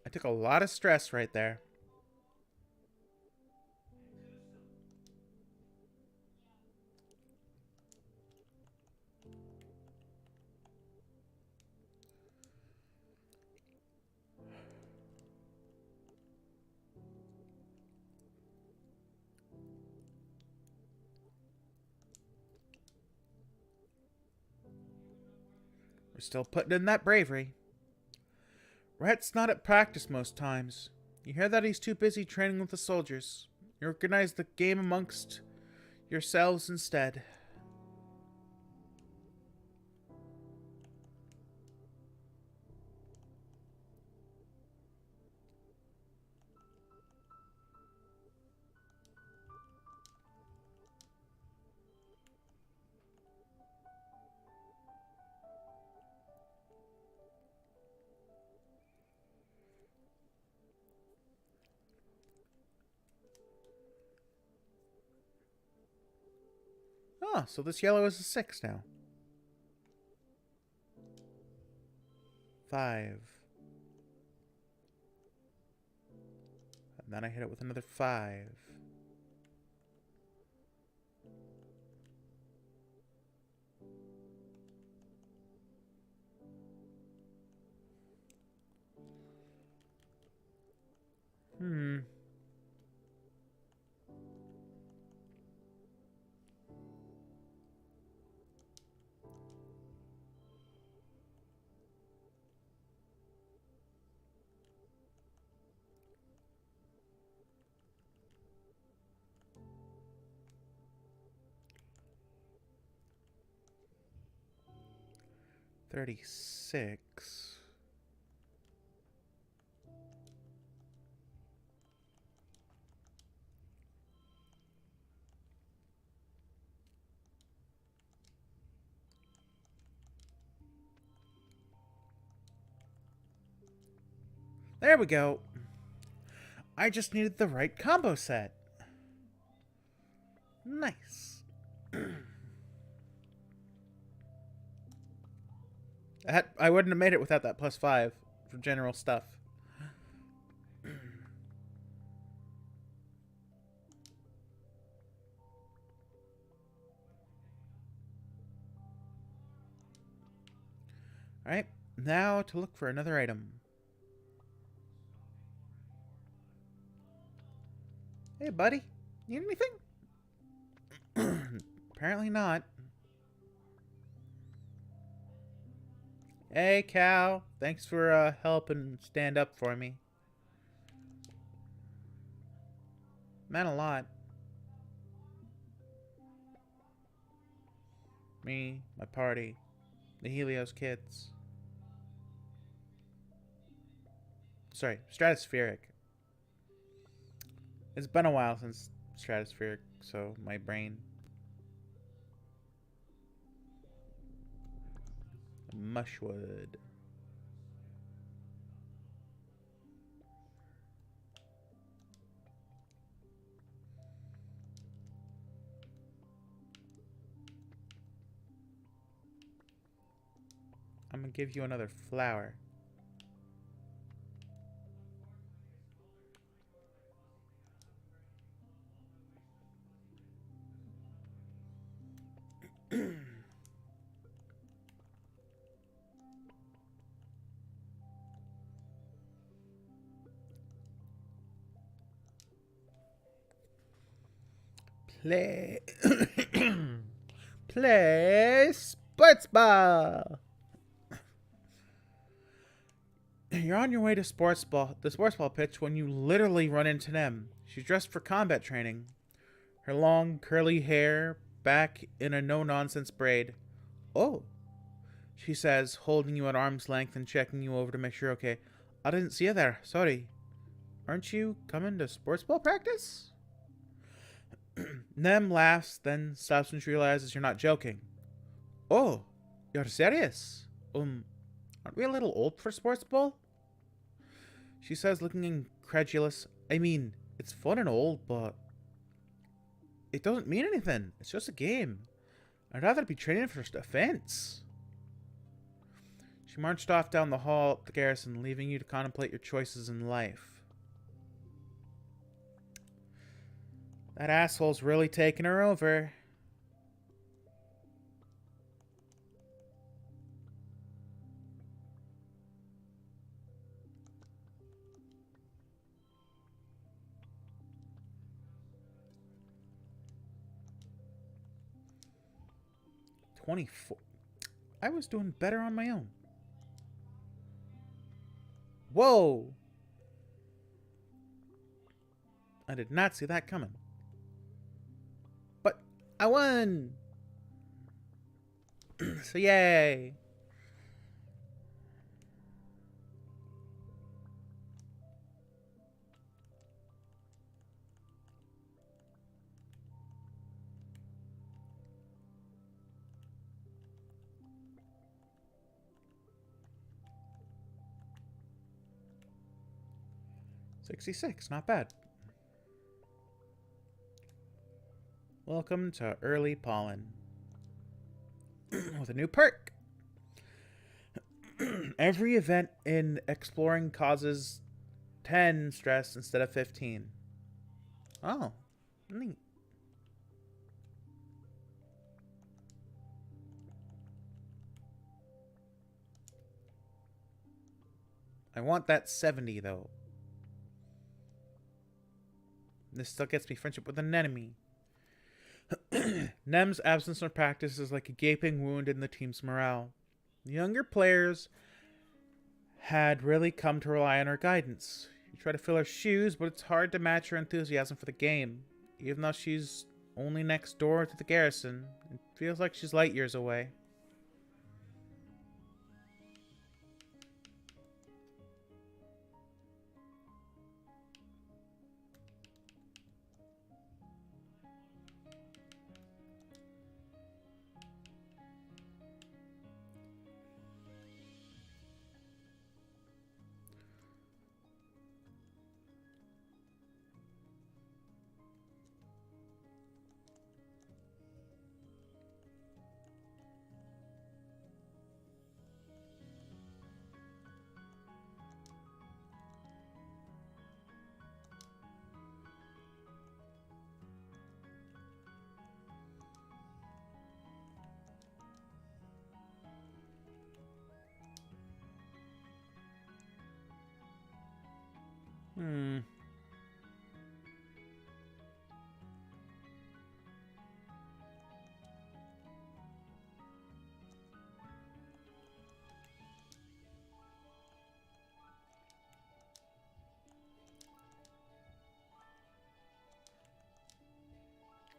I took a lot of stress right there. We're still putting in that bravery. Rhett's not at practice most times. You hear that he's too busy training with the soldiers. You organize the game amongst yourselves instead. Oh, so this yellow is a 6 now. 5. And then I hit it with another 5. Hmm. $36. There we go. I just needed the right combo set. Nice. I wouldn't have made it without that +5 for general stuff. Alright, now to look for another item. Hey, buddy. Need anything? Apparently not. Hey, Cal. Thanks for helping stand up for me. Meant a lot. Me, my party, the Helios kids. Sorry, stratospheric. It's been a while since stratospheric, so my brain. Mushwood. I'm gonna give you another flower. Play. Play sports ball. You're on your way to the sports ball pitch when you literally run into Nem. She's dressed for combat training. Her long, curly hair back in a no-nonsense braid. Oh, she says, holding you at arm's length and checking you over to make sure you're okay. I didn't see you there. Sorry. Aren't you coming to sports ball practice? Nem laughs, then stops when she realizes you're not joking. Oh, you're serious? Aren't we a little old for sports ball? She says, looking incredulous. I mean, it's fun and old, but it doesn't mean anything. It's just a game. I'd rather be training for defense. She She marched off down the hall of the garrison, leaving you to contemplate your choices in life. That asshole's really taking her over. $24. I was doing better on my own. Whoa! I did not see that coming. But I won! So yay! $66, not bad. Welcome to Early Pollen. With a new perk. Every event in exploring causes 10 stress instead of 15. Oh, neat. I want that 70 though. This still gets me friendship with an enemy. Nem's absence from practice is like a gaping wound in the team's morale. The younger players had really come to rely on her guidance. You try to fill her shoes, but it's hard to match her enthusiasm for the game. Even though she's only next door to the garrison, it feels like she's light years away.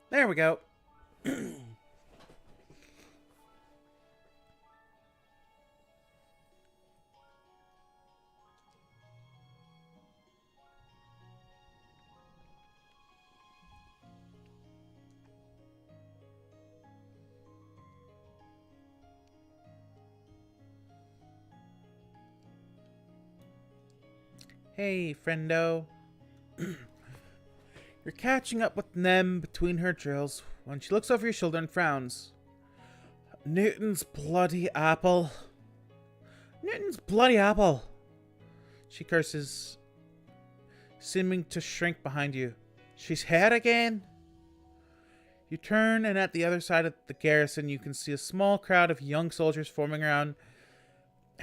There we go. Hey, friendo. You're catching up with Nem between her drills when she looks over your shoulder and frowns. Newton's bloody apple. Newton's bloody apple. She curses, seeming to shrink behind you. She's here again. You turn, and at the other side of the garrison, you can see a small crowd of young soldiers forming around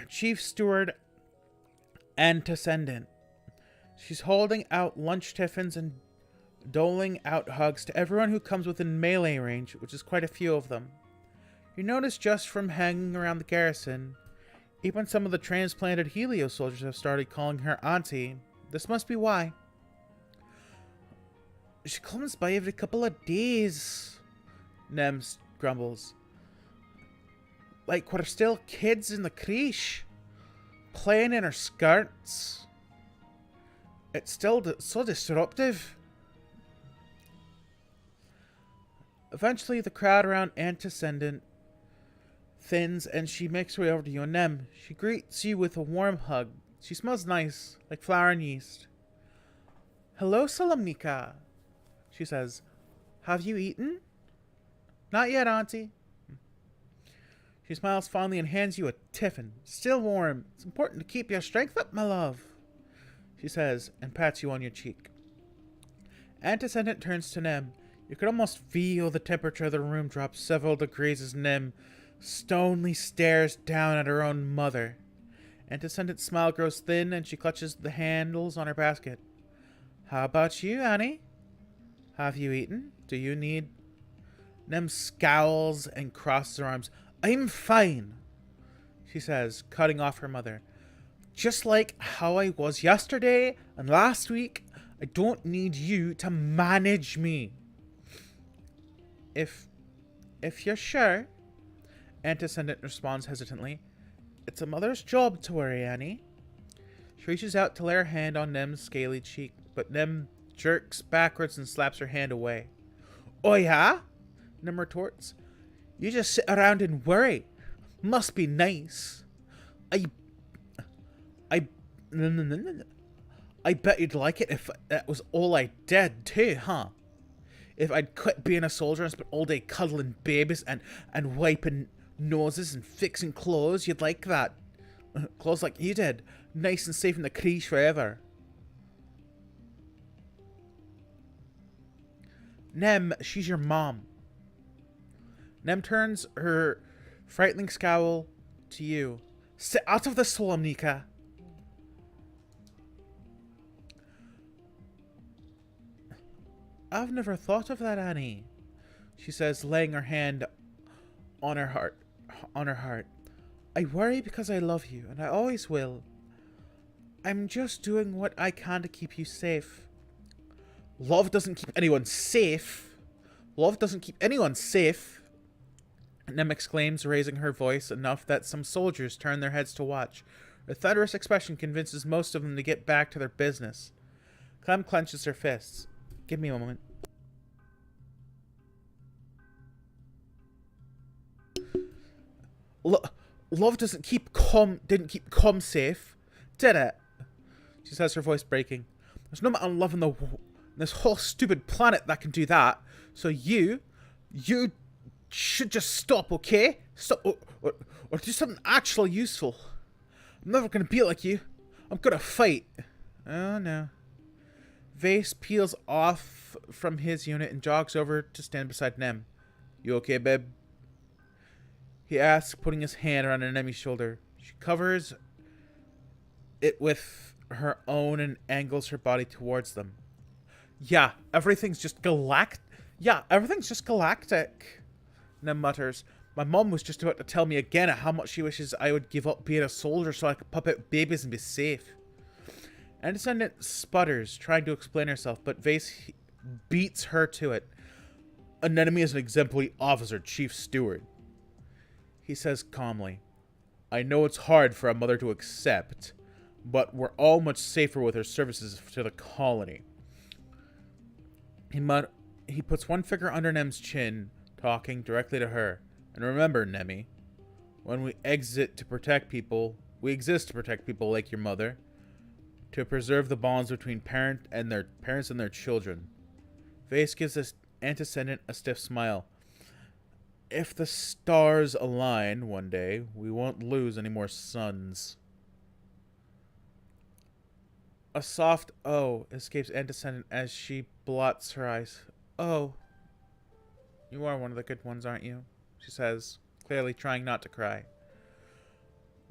Chief Steward Antecedent. She's holding out lunch tiffins and doling out hugs to everyone who comes within melee range, which is quite a few of them. You notice just from hanging around the garrison, even some of the transplanted Helio soldiers have started calling her Auntie. This must be why. She comes by every couple of days, Nem grumbles. Like we're still kids in the creche, playing in her skirts. It's still so disruptive. Eventually, the crowd around Antecedent thins, and she makes her way over to you and Nem. She greets you with a warm hug. She smells nice, like flour and yeast. Hello, Salamnika, she says. Have you eaten? Not yet, Auntie. She smiles fondly and hands you a tiffin. Still warm. It's important to keep your strength up, my love, she says, and pats you on your cheek. Antecedent turns to Nem. You could almost feel the temperature of the room drop several degrees as Nem stonily stares down at her own mother. Antecedent's smile grows thin and she clutches the handles on her basket. How about you, Annie? Have you eaten? Do you need... Nem scowls and crosses her arms. I'm fine, she says, cutting off her mother. Just like how I was yesterday and last week, I don't need you to manage me. If you're sure, Antecedent responds hesitantly. It's a mother's job to worry, Annie. She reaches out to lay her hand on Nem's scaly cheek, but Nem jerks backwards and slaps her hand away. Oh yeah? Nem retorts. You just sit around and worry. Must be nice. I bet you'd like it if that was all I did too, huh? If I'd quit being a soldier and spent all day cuddling babies and wiping noses and fixing clothes, you'd like that. Clothes like you did. Nice and safe in the creche forever. Nem, she's your mom. Nem turns her frightening scowl to you. Sit out of the swamp, Nika. I've never thought of that, Annie, she says, laying her hand on her heart. I worry because I love you, and I always will. I'm just doing what I can to keep you safe. Love doesn't keep anyone safe. Love doesn't keep anyone safe, Nem exclaims, raising her voice enough that some soldiers turn their heads to watch. Her thunderous expression convinces most of them to get back to their business. Clem clenches her fists. Give me a moment. Love didn't keep Com safe, did it? She says, her voice breaking. There's no amount of love in this whole stupid planet that can do that. So you should just stop, okay? Stop, or do something actually useful. I'm never gonna be like you. I'm gonna fight. Oh no. Vase peels off from his unit and jogs over to stand beside Nem. You okay, babe? He asks, putting his hand around Nemi's shoulder. She covers it with her own and angles her body towards them. Yeah, everything's just galactic. Nem mutters. My mom was just about to tell me again how much she wishes I would give up being a soldier so I could pup out babies and be safe. Descendant sputters, trying to explain herself, but Vase beats her to it. An enemy is an exemplary officer, Chief Steward. He says calmly, I know it's hard for a mother to accept, but we're all much safer with her services to the colony. He puts one finger under Nem's chin, talking directly to her. And remember, Nemi, when we exist to protect people like your mother, to preserve the bonds between parents and their children. Vase gives this antecedent a stiff smile. If the stars align one day, we won't lose any more sons. A soft "oh" escapes Antecedent as she blots her eyes. Oh, you are one of the good ones, aren't you? She says, clearly trying not to cry.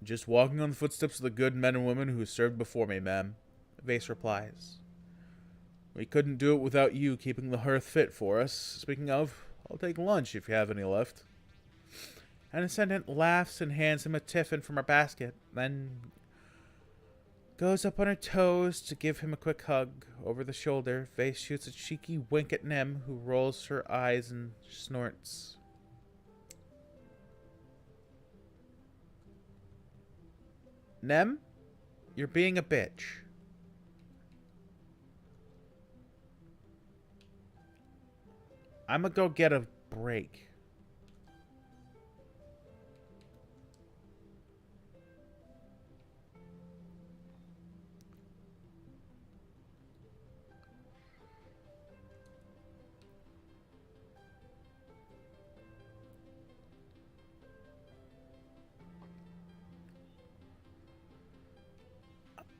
Just walking on the footsteps of the good men and women who served before me, ma'am, Vase replies. We couldn't do it without you keeping the hearth fit for us. Speaking of, I'll take lunch if you have any left. Antecedent laughs and hands him a tiffin from her basket, then goes up on her toes to give him a quick hug. Over the shoulder, Vase shoots a cheeky wink at Nem, who rolls her eyes and snorts. Nem, you're being a bitch. I'ma go get a break.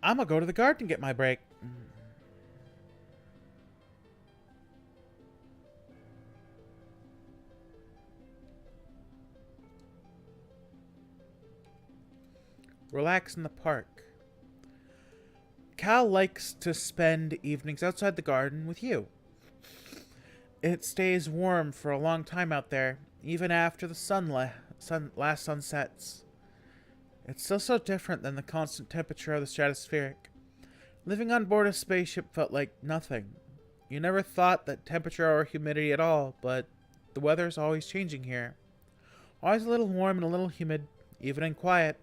I'm gonna go to the garden and get my break. Relax in the park. Cal likes to spend evenings outside the garden with you. It stays warm for a long time out there, even after the last sun sets. It's still so different than the constant temperature of the stratospheric. Living on board a spaceship felt like nothing. You never thought that temperature or humidity at all, but the weather's always changing here. Always a little warm and a little humid, even and quiet.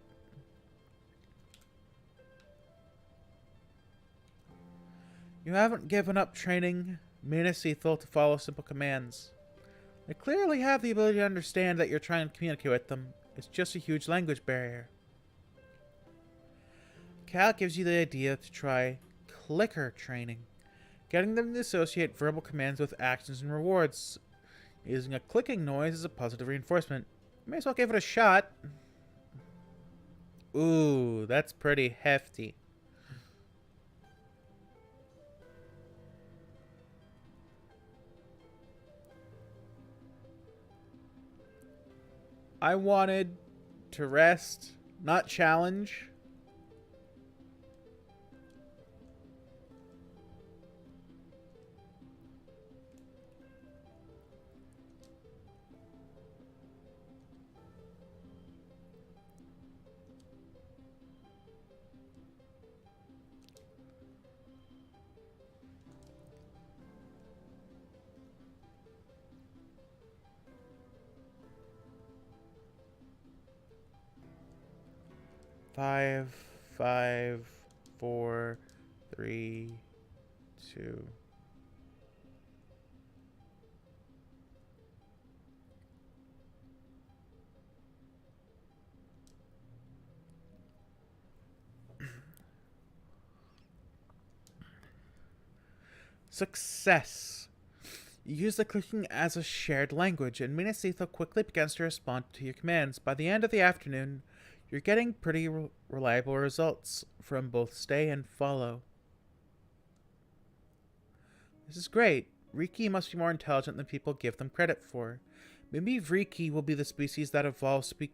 You haven't given up training Minas Ethel to follow simple commands. They clearly have the ability to understand that you're trying to communicate with them. It's just a huge language barrier. Cal gives you the idea to try clicker training, getting them to associate verbal commands with actions and rewards. Using a clicking noise as a positive reinforcement. You may as well give it a shot. Ooh, that's pretty hefty. I wanted to rest, not challenge. Five, 4, 3, 2. Success. You use the clicking as a shared language, and Minas Ethel quickly begins to respond to your commands. By the end of the afternoon, you're getting pretty reliable results from both stay and follow. This is great. Riki must be more intelligent than people give them credit for. Maybe Riki will be the species that evolves to be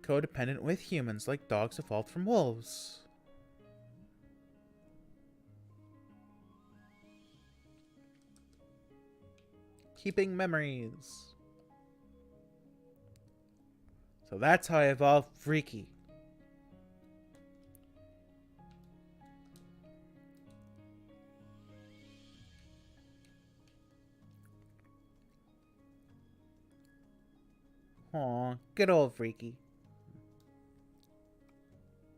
codependent with humans, like dogs evolved from wolves. Keeping memories. So that's how I evolved Riki. Aw, good old Freaky.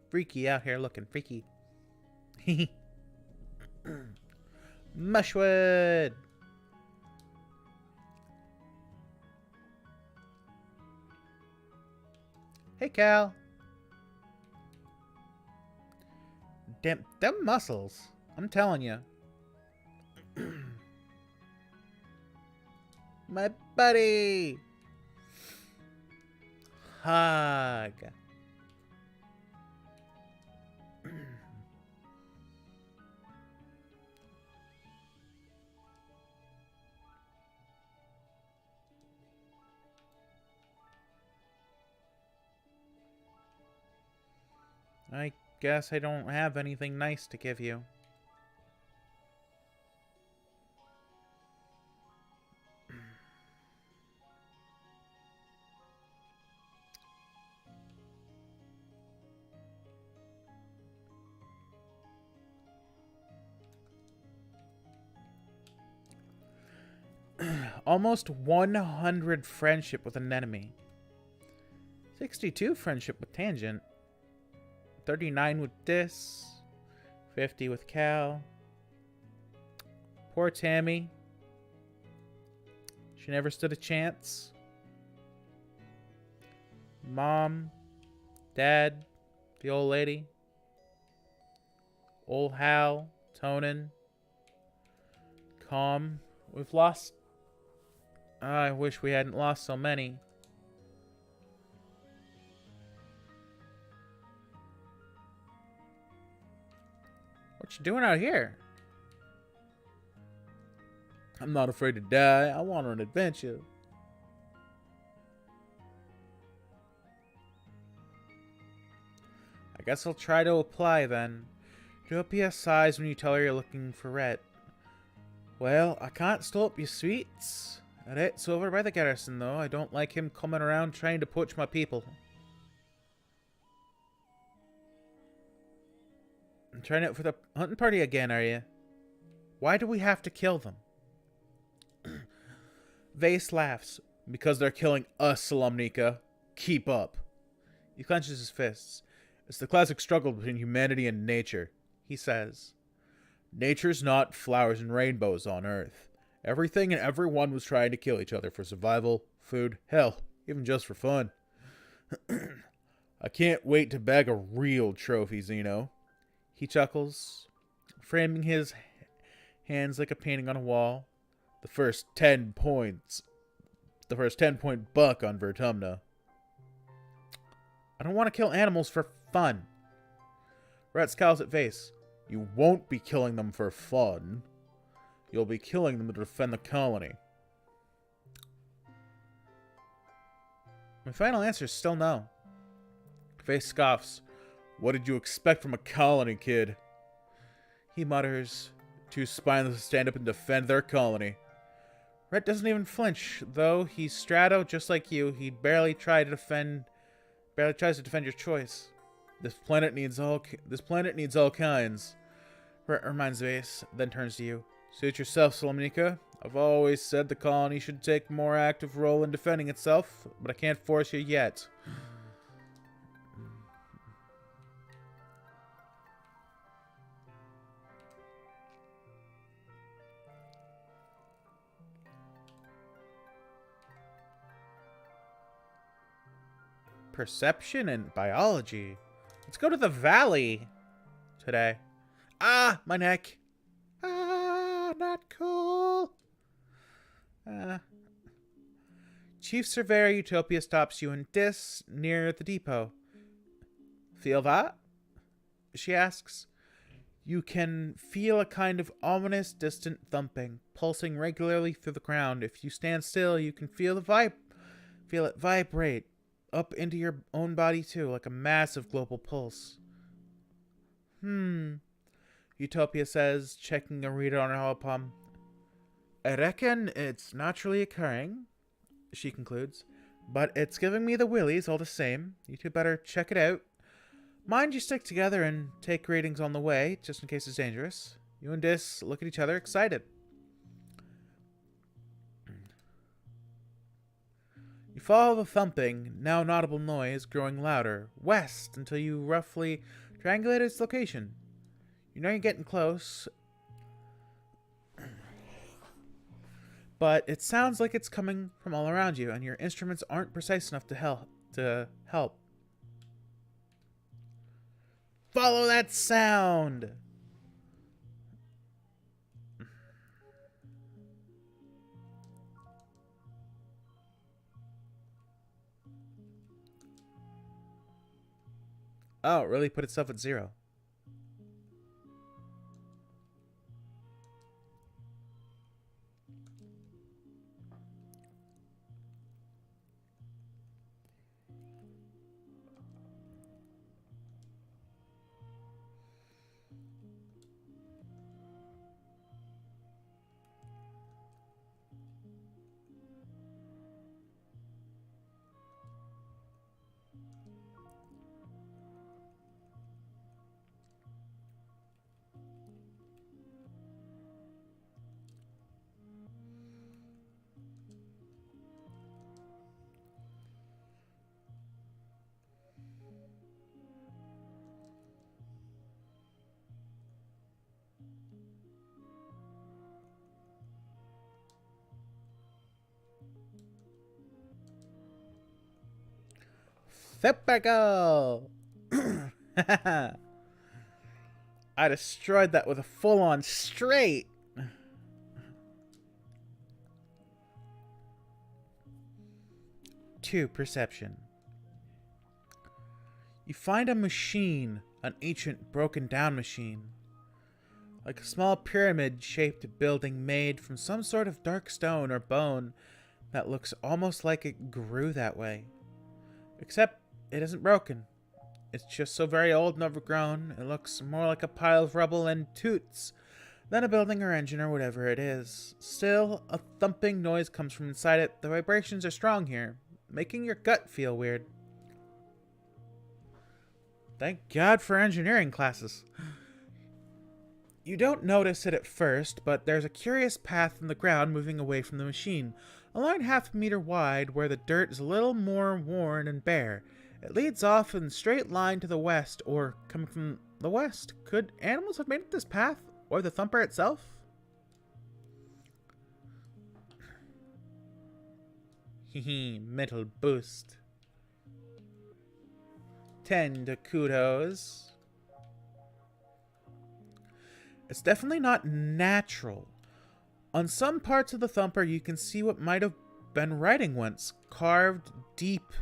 Freaky out here looking freaky. Mushwood! Hey, Cal. Damn, them muscles. I'm telling you. My buddy! Hug. I guess I don't have anything nice to give you. Almost 100 friendship with an enemy. 62 friendship with Tangent. 39 with Dis. 50 with Cal. Poor Tammy. She never stood a chance. Mom. Dad. The old lady. Old Hal. Tonin. Calm. We've lost... I wish we hadn't lost so many. What you doing out here? I'm not afraid to die. I want an adventure. I guess I'll try to apply then. Utopia sighs when you tell her you're looking for Rhett. Well, I can't stop you, sweets. Rhett's over by the garrison, though. I don't like him coming around trying to poach my people. I'm trying out for the hunting party again, are you? Why do we have to kill them? Vase laughs. Because they're killing us, Salomnika. Keep up. He clenches his fists. It's the classic struggle between humanity and nature, he says. Nature's not flowers and rainbows on Earth. Everything and everyone was trying to kill each other for survival, food, hell, even just for fun. I can't wait to bag a real trophy, Zeno. He chuckles, framing his hands like a painting on a wall. The first 10 points. The first 10-point buck on Vertumna. I don't want to kill animals for fun. Rhett scowls at Vase. You won't be killing them for fun. You'll be killing them to defend the colony. My final answer is still no. Vase scoffs. What did you expect from a colony, kid? He mutters. Too spineless to stand up and defend their colony. Rhett doesn't even flinch, though he's Strato just like you. He barely tries to defend your choice. This planet needs all kinds. Rhett reminds Vase, then turns to you. Suit yourself, Salomnika. I've always said the colony should take a more active role in defending itself, but I can't force you yet. Perception and biology. Let's go to the valley today. Ah, my neck. Ah, not cool. Chief Surveyor Utopia stops you in Dis near the depot. Feel that? She asks. You can feel a kind of ominous, distant thumping, pulsing regularly through the ground. If you stand still, you can feel it vibrate up into your own body too, like a massive global pulse. Utopia says, checking a reader on her holopalm. I reckon it's naturally occurring, she concludes, but it's giving me the willies all the same. You two better check it out. Mind you stick together and take readings on the way, just in case it's dangerous. You and Dis look at each other excited. You follow the thumping, now inaudible noise growing louder, west until you roughly triangulate its location. You know you're getting close, but it sounds like it's coming from all around you, and your instruments aren't precise enough to help. Follow that sound! Oh, it really put itself at 0. Typical! I destroyed that with a full-on straight. Two, perception. You find a machine, an ancient broken down machine. like a small pyramid-shaped building made from some sort of dark stone or bone that looks almost like it grew that way. Except it isn't broken. It's just so very old and overgrown, it looks more like a pile of rubble and toots than a building or engine or whatever it is. Still, a thumping noise comes from inside it. The vibrations are strong here, making your gut feel weird. Thank God for engineering classes. You don't notice it at first, but there's a curious path in the ground moving away from the machine, a line half a meter wide where the dirt is a little more worn and bare. It leads off in a straight line to the west, or coming from the west. Could animals have made it this path, or the thumper itself? Hehe, mental boost. 10 to kudos. It's definitely not natural. On some parts of the thumper, you can see what might have been writing once, carved deep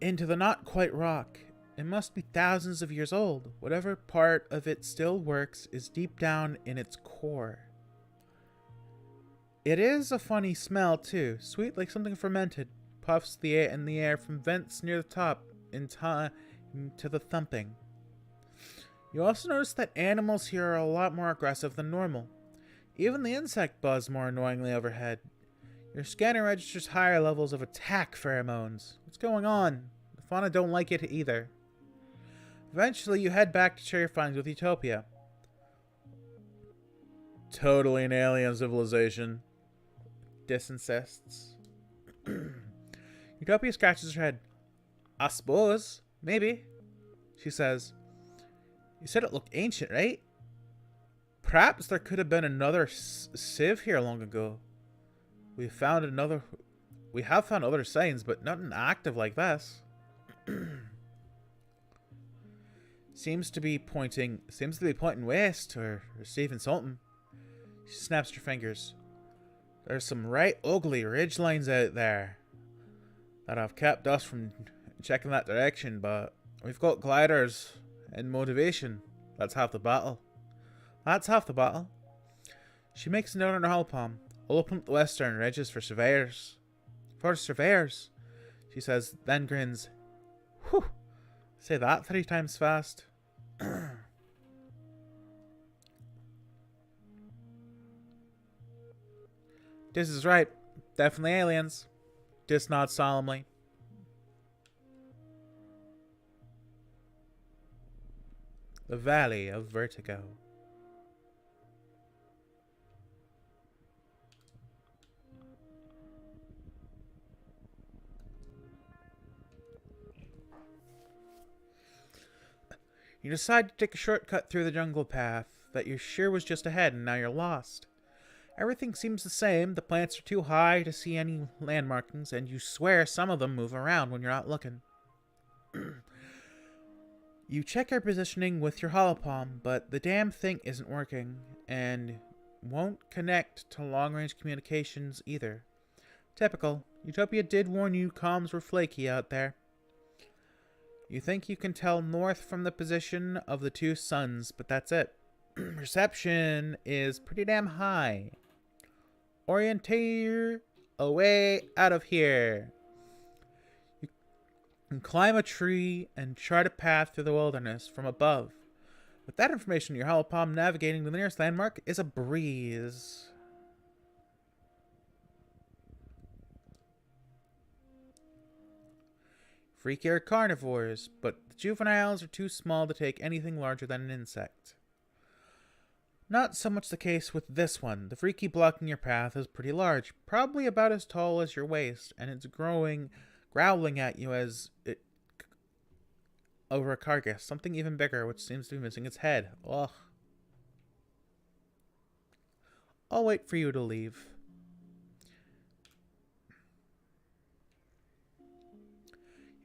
into the not quite rock. It must be thousands of years old. Whatever part of it still works is deep down in its core. It is a funny smell too, sweet like something fermented. Puffs in the air from vents near the top in time to the thumping. You also notice that animals here are a lot more aggressive than normal. Even the insect buzz more annoyingly overhead. Your scanner registers higher levels of attack pheromones. What's going on? The fauna don't like it either. Eventually, you head back to share your findings with Utopia. Totally an alien civilization. Dis insists. Utopia scratches her head. I suppose. Maybe. She says, "You said it looked ancient, right? Perhaps there could have been another sieve here long ago. We have found other signs, but nothing active like this." Seems to be pointing west or receiving something. She snaps her fingers. There's some right ugly ridge lines out there that have kept us from checking that direction, but we've got gliders and motivation. That's half the battle. She makes a note on her hollow palm. I'll open up the western ridges for surveyors. She says, then grins. Whew. Say that 3 times fast. This is right. Definitely aliens. Dis nods solemnly. The Valley of Vertigo. You decide to take a shortcut through the jungle path that you're sure was just ahead, and now you're lost. Everything seems the same. The plants are too high to see any land markings, and you swear some of them move around when you're not looking. You check your positioning with your hollow palm, but the damn thing isn't working, and won't connect to long-range communications either. Typical. Utopia did warn you comms were flaky out there. You think you can tell north from the position of the 2 suns, but that's it. Reception is pretty damn high. Orienteer away out of here. You can climb a tree and chart a path through the wilderness from above. With that information in your hollow palm, navigating to the nearest landmark is a breeze. Freaky are carnivores, but the juveniles are too small to take anything larger than an insect. Not so much the case with this one. The freaky blocking your path is pretty large, probably about as tall as your waist, and it's growling at you as it over a carcass, something even bigger, which seems to be missing its head. Ugh. I'll wait for you to leave.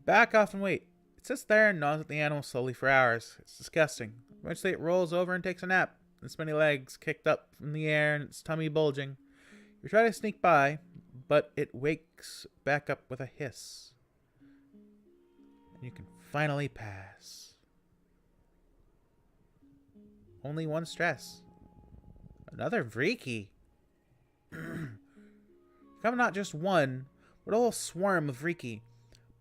Back off and wait. It sits there and gnaws at the animal slowly for hours. It's disgusting. Eventually it rolls over and takes a nap. Its many legs kicked up from the air and its tummy bulging. You try to sneak by, but it wakes back up with a hiss. And you can finally pass. only one stress. Another Vriki. Come not just one, but a whole swarm of Vriki.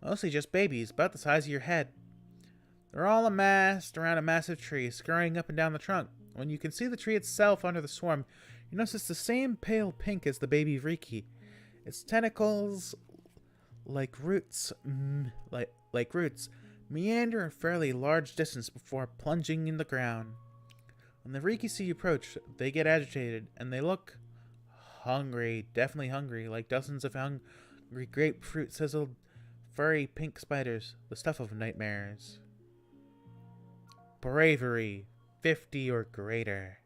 Mostly just babies, about the size of your head. They're all amassed around a massive tree, scurrying up and down the trunk. When you can see the tree itself under the swarm, you notice it's the same pale pink as the baby Vriki. Its tentacles, like roots, meander a fairly large distance before plunging in the ground. When the Vriki see you approach, they get agitated, and they look hungry, definitely hungry, like dozens of hungry grapefruit-sizzled, furry pink spiders, the stuff of nightmares. Bravery, 50 or greater.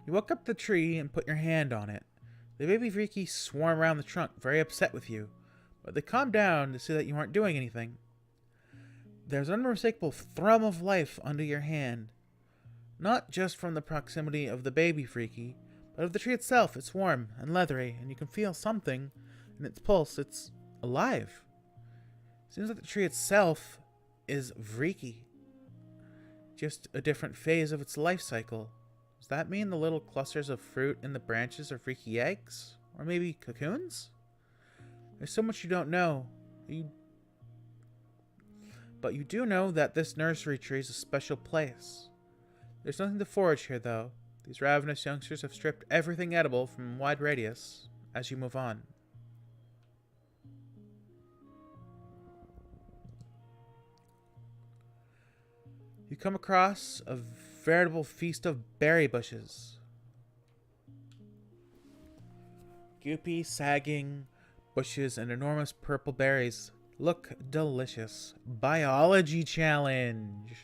You walk up the tree and put your hand on it. The baby Vriki swarm around the trunk, very upset with you, but they calm down to see that you aren't doing anything. There's an unmistakable thrum of life under your hand, not just from the proximity of the baby Vriki, but of the tree itself. It's warm and leathery, and you can feel something in its pulse. It's alive. Seems like the tree itself is Vriki, just a different phase of its life cycle. Does that mean the little clusters of fruit in the branches are Vriki eggs? Or maybe cocoons? There's so much you don't know. But you do know that this nursery tree is a special place. There's nothing to forage here, though. These ravenous youngsters have stripped everything edible from a wide radius as you move on. You come across a veritable feast of berry bushes. Goopy, sagging bushes and enormous purple berries look delicious. Biology challenge.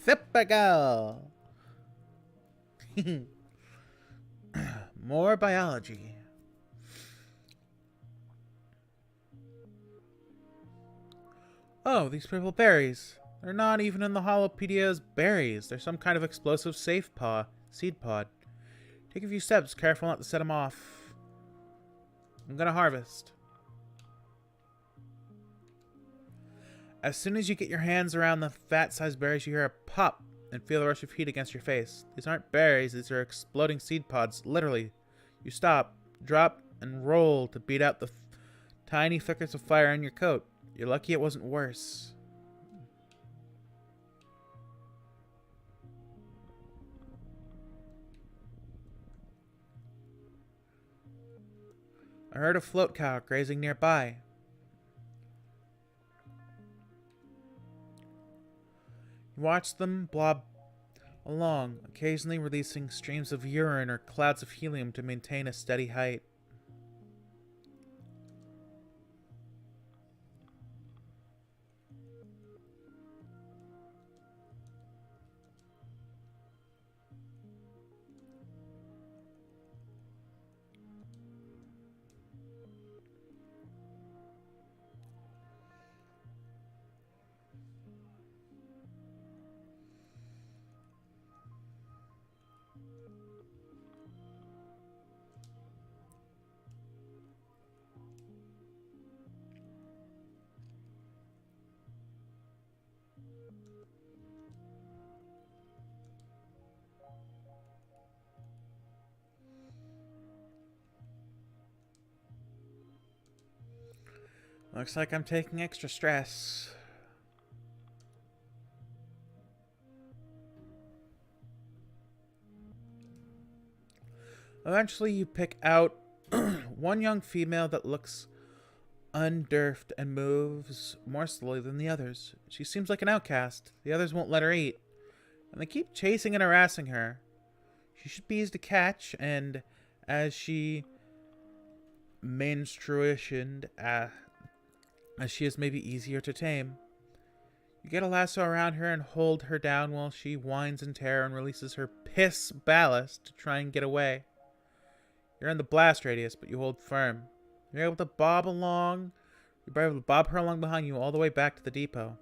Typical. More biology. Oh, these purple berries. They're not even in the Holopedia's berries. They're some kind of explosive seed pod. Take a few steps, careful not to set them off. I'm gonna harvest. As soon as you get your hands around the fat-sized berries, you hear a pop and feel the rush of heat against your face. These aren't berries, these are exploding seed pods, literally. You stop, drop, and roll to beat out the tiny flickers of fire in your coat. You're lucky it wasn't worse. I heard a float cow grazing nearby. You watch them blob along, occasionally releasing streams of urine or clouds of helium to maintain a steady height. Looks like I'm taking extra stress. Eventually you pick out One young female that looks undurfed and moves more slowly than the others. She seems like an outcast. The others won't let her eat, and they keep chasing and harassing her. She should be easy to catch, and as she menstruationed, as she is maybe easier to tame. You get a lasso around her and hold her down while she whines in terror and releases her piss ballast to try and get away. You're in the blast radius, but you hold firm. You're able to bob along. You're able to bob her along behind you all the way back to the depot.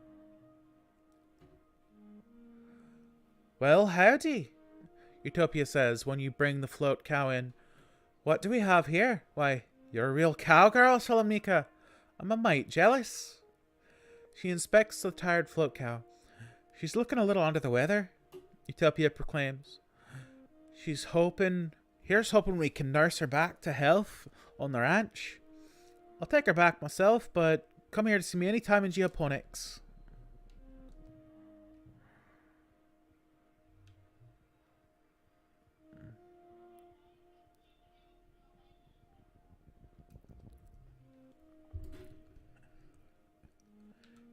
Well, howdy, Utopia says when you bring the float cow in. What do we have here? Why, you're a real cowgirl, Solomika. I'm a mite jealous. She inspects the tired float cow. She's looking a little under the weather, Utopia proclaims. Here's hoping we can nurse her back to health on the ranch. I'll take her back myself, but come here to see me anytime in geoponics.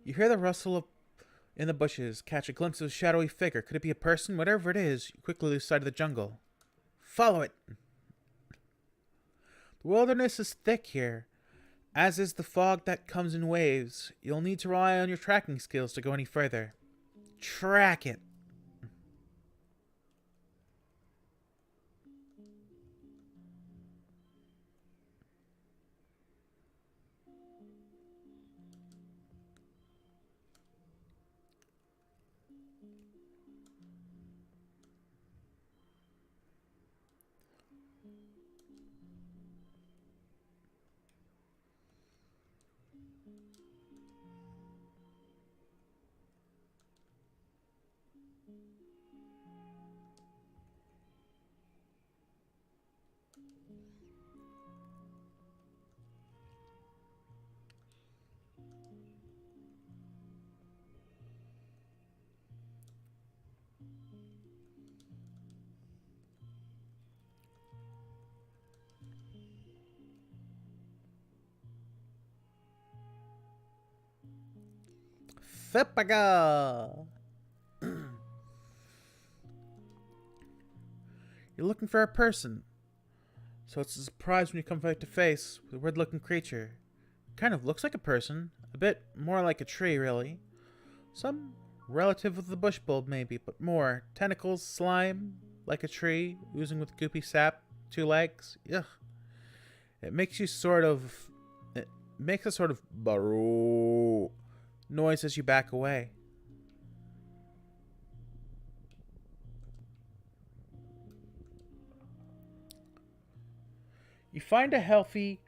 You hear the rustle in the bushes, catch a glimpse of a shadowy figure. Could it be a person? Whatever it is, you quickly lose sight of the jungle. Follow it! The wilderness is thick here, as is the fog that comes in waves. You'll need to rely on your tracking skills to go any further. Track it! Fipaga! You're looking for a person, so it's a surprise when you come face to face with a weird-looking creature. Kind of looks like a person, a bit more like a tree, really. Some relative of the bush bulb, maybe, but more. Tentacles, slime, like a tree, oozing with goopy sap, 2 legs. Ugh. It makes a sort of baroo noise as you back away. You find a healthy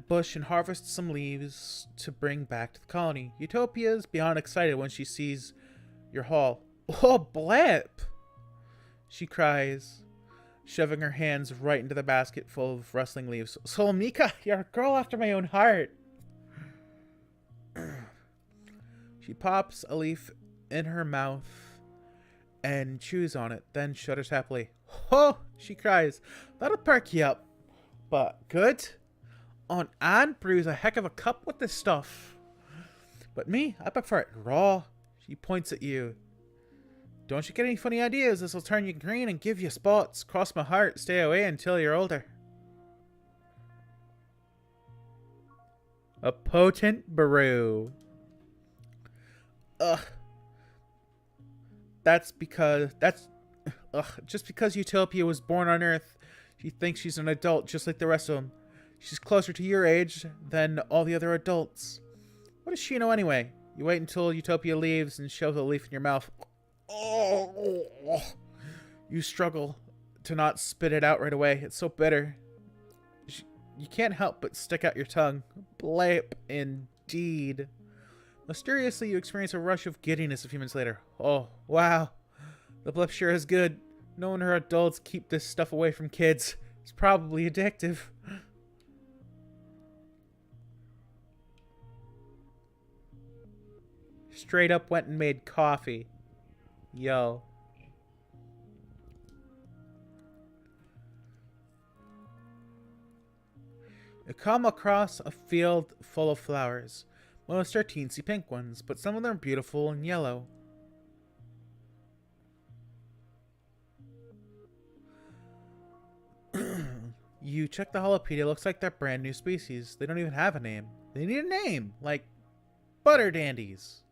bush and harvest some leaves to bring back to the colony. Utopia is beyond excited when she sees your haul. Oh, blip! She cries, shoving her hands right into the basket full of rustling leaves. Solomika, you're a girl after my own heart. She pops a leaf in her mouth and chews on it, then shudders happily. Oh, she cries. That'll perk you up. But good. Aunt Anne brews a heck of a cup with this stuff. But me, I prefer it raw. She points at you. Don't you get any funny ideas? This'll turn you green and give you spots. Cross my heart, stay away until you're older. A potent brew. Ugh. Just because Utopia was born on Earth, she thinks she's an adult just like the rest of them. She's closer to your age than all the other adults. What does she know anyway? You wait until Utopia leaves and shoves a leaf in your mouth. Oh. You struggle to not spit it out right away. It's so bitter. You can't help but stick out your tongue. Blip, indeed. Mysteriously, you experience a rush of giddiness a few minutes later. Oh, wow. The blip sure is good. No wonder adults keep this stuff away from kids. It's probably addictive. Straight up went and made coffee. Yo. You come across a field full of flowers. Most are teensy pink ones, but some of them are beautiful and yellow. You check the holopedia, looks like they're brand new species. They don't even have a name. They need a name, like butter dandies.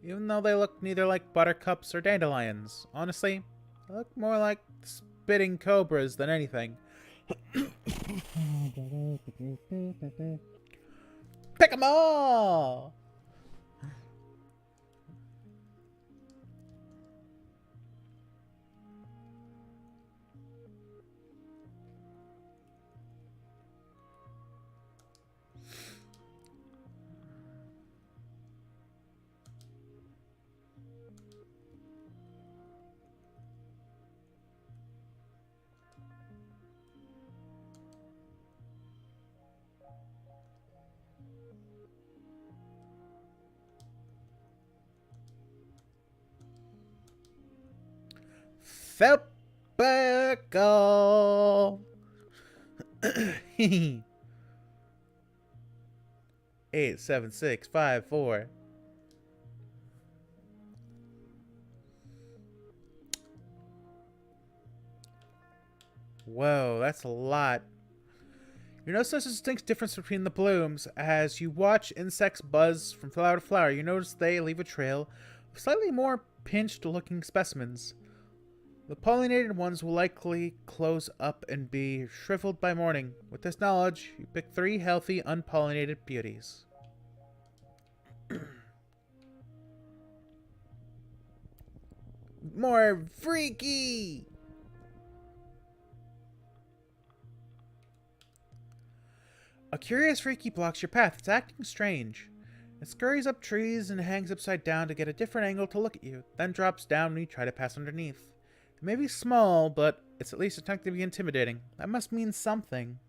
Even though they look neither like buttercups or dandelions. Honestly, they look more like spitting cobras than anything. Pick 'em all! Felpical! 87654. Whoa, that's a lot. You notice there's a distinct difference between the blooms. As you watch insects buzz from flower to flower, you notice they leave a trail of slightly more pinched looking specimens. The pollinated ones will likely close up and be shriveled by morning. With this knowledge, you pick 3 healthy, unpollinated beauties. More freaky! A curious freaky blocks your path. It's acting strange. It scurries up trees and hangs upside down to get a different angle to look at you, then drops down when you try to pass underneath. It may be small, but it's at least attempting to be intimidating. That must mean something.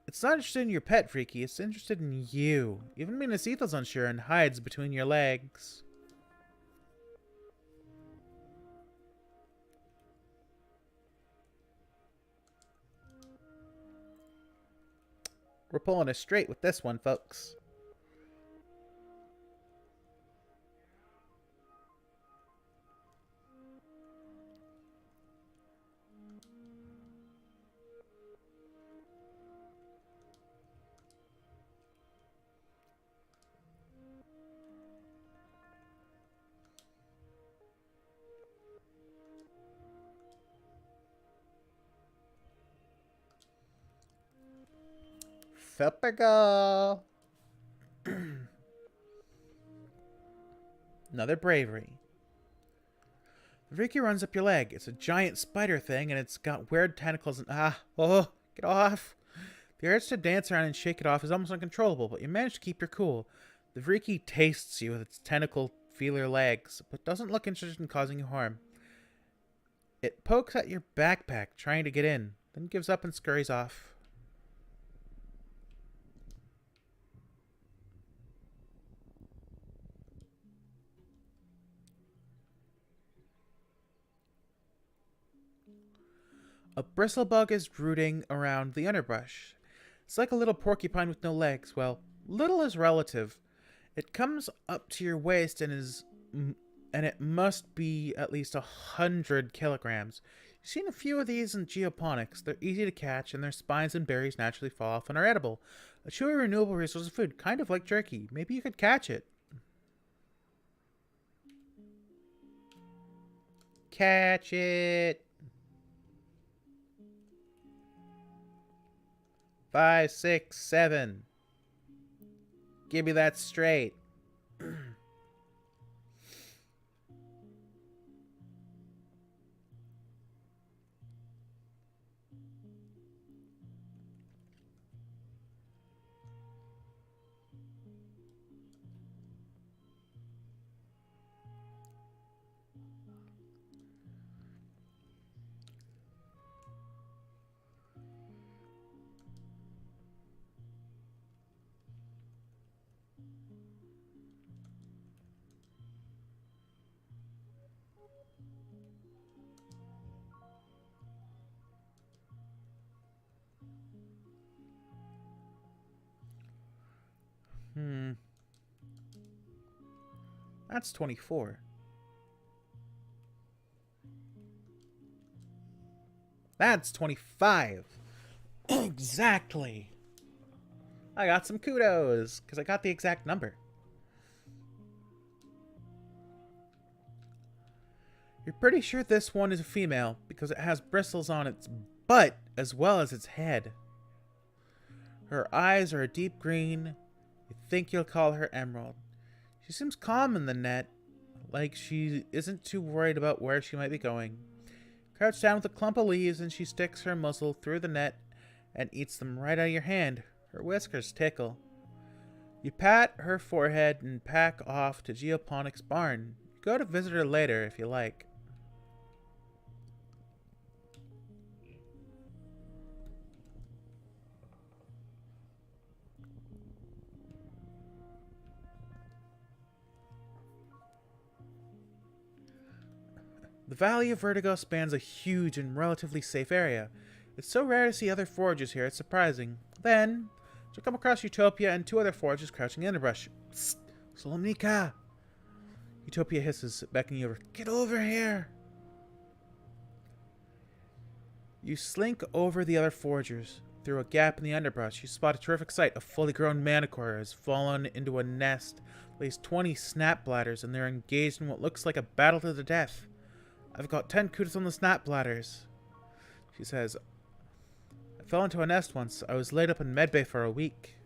It's not interested in your pet, Freaky. It's interested in you. Even Minasita's unsure and hides between your legs. We're pulling it straight with this one, folks. Typical. Another bravery. The Freaky runs up your leg. It's a giant spider thing, and it's got weird tentacles and get off. The urge to dance around and shake it off is almost uncontrollable, but you manage to keep your cool. The Freaky tastes you with its tentacle feeler legs, but doesn't look interested in causing you harm. It pokes at your backpack, trying to get in, then gives up and scurries off. A bristlebug is rooting around the underbrush. It's like a little porcupine with no legs. Well, little is relative. It comes up to your waist and it must be at least 100 kilograms. You've seen a few of these in geoponics. They're easy to catch, and their spines and berries naturally fall off and are edible. A truly renewable resource of food, kind of like jerky. Maybe you could catch it. Catch it. 5, 6, 7. Give me that straight. That's 24. That's 25. Exactly. I got some kudos because I got the exact number. You're pretty sure this one is a female because it has bristles on its butt as well as its head. Her eyes are a deep green. You think you'll call her Emerald. She seems calm in the net, like she isn't too worried about where she might be going. Crouched down with a clump of leaves and she sticks her muzzle through the net and eats them right out of your hand. Her whiskers tickle. You pat her forehead and pack off to Geoponic's barn. You go to visit her later if you like. The Valley of Vertigo spans a huge and relatively safe area. It's so rare to see other foragers here, it's surprising. Then, you come across Utopia and two other foragers crouching in the brush. Psst! Solomnika! Utopia hisses, beckoning you over. Get over here! You slink over the other foragers. Through a gap in the underbrush, you spot a terrific sight. A fully grown manicore has fallen into a nest. Lays 20 snap bladders, and they're engaged in what looks like a battle to the death. I've got 10 kudos on the snap bladders. She says, I fell into a nest once. I was laid up in medbay for a week.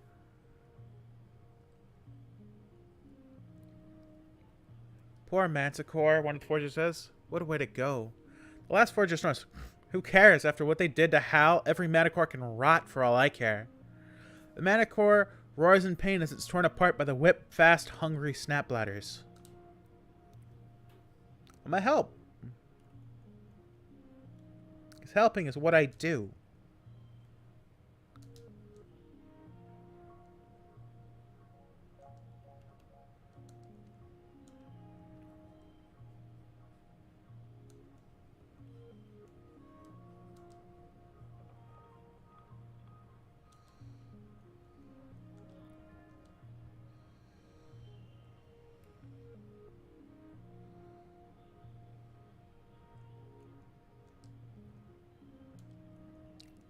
Poor Manticore, one of the foragers says. What a way to go. The last forager snorts. Who cares? After what they did to Hal, every Manticore can rot for all I care. The Manticore roars in pain as it's torn apart by the whip-fast, hungry snap bladders. I'm a help. Because helping is what I do.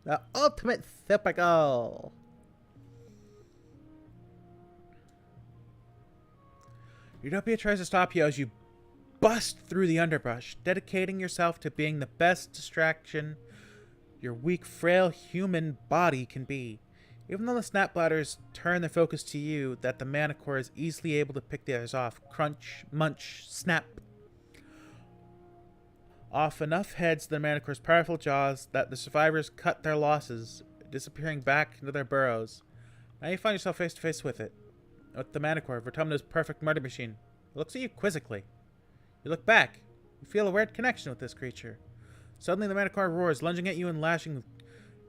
The ultimate typical. Utopia tries to stop you as you bust through the underbrush, dedicating yourself to being the best distraction your weak, frail human body can be. Even though the snap bladders turn their focus to you, that the Manticore is easily able to pick the others off. Crunch, munch, snap. Off enough heads to the Manticore's powerful jaws that the survivors cut their losses, disappearing back into their burrows. Now you find yourself face to face with it. With the Manticore, Vertumno's perfect murder machine. It looks at you quizzically. You look back. You feel a weird connection with this creature. Suddenly the Manticore roars, lunging at you and lashing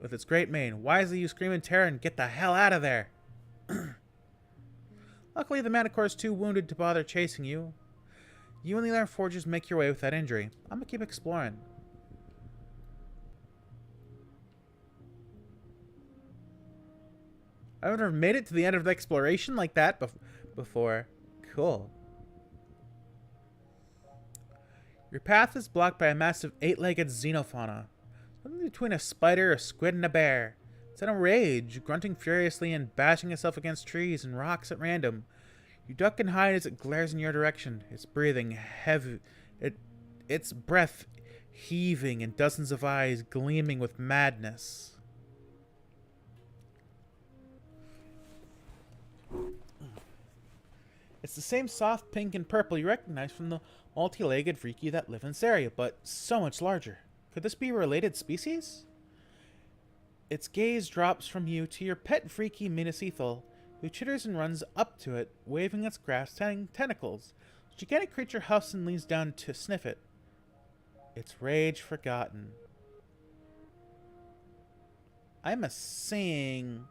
with its great mane. Wisely you scream in terror and get the hell out of there. Luckily the Manticore is too wounded to bother chasing you. You and the other foragers make your way without injury. I'm gonna keep exploring. I've never made it to the end of the exploration like that before. Cool. Your path is blocked by a massive 8-legged xenofauna. Something between a spider, a squid, and a bear. It's in a rage, grunting furiously and bashing itself against trees and rocks at random. You duck and hide as it glares in your direction. It's breathing heavy. Its breath heaving and dozens of eyes gleaming with madness. It's the same soft pink and purple you recognize from the multi-legged freaky that live in this area, but so much larger. Could this be a related species? Its gaze drops from you to your pet freaky Minacethal, who chitters and runs up to it, waving its grass-tang tentacles. The gigantic creature huffs and leans down to sniff it. Its rage forgotten. I'm a sing.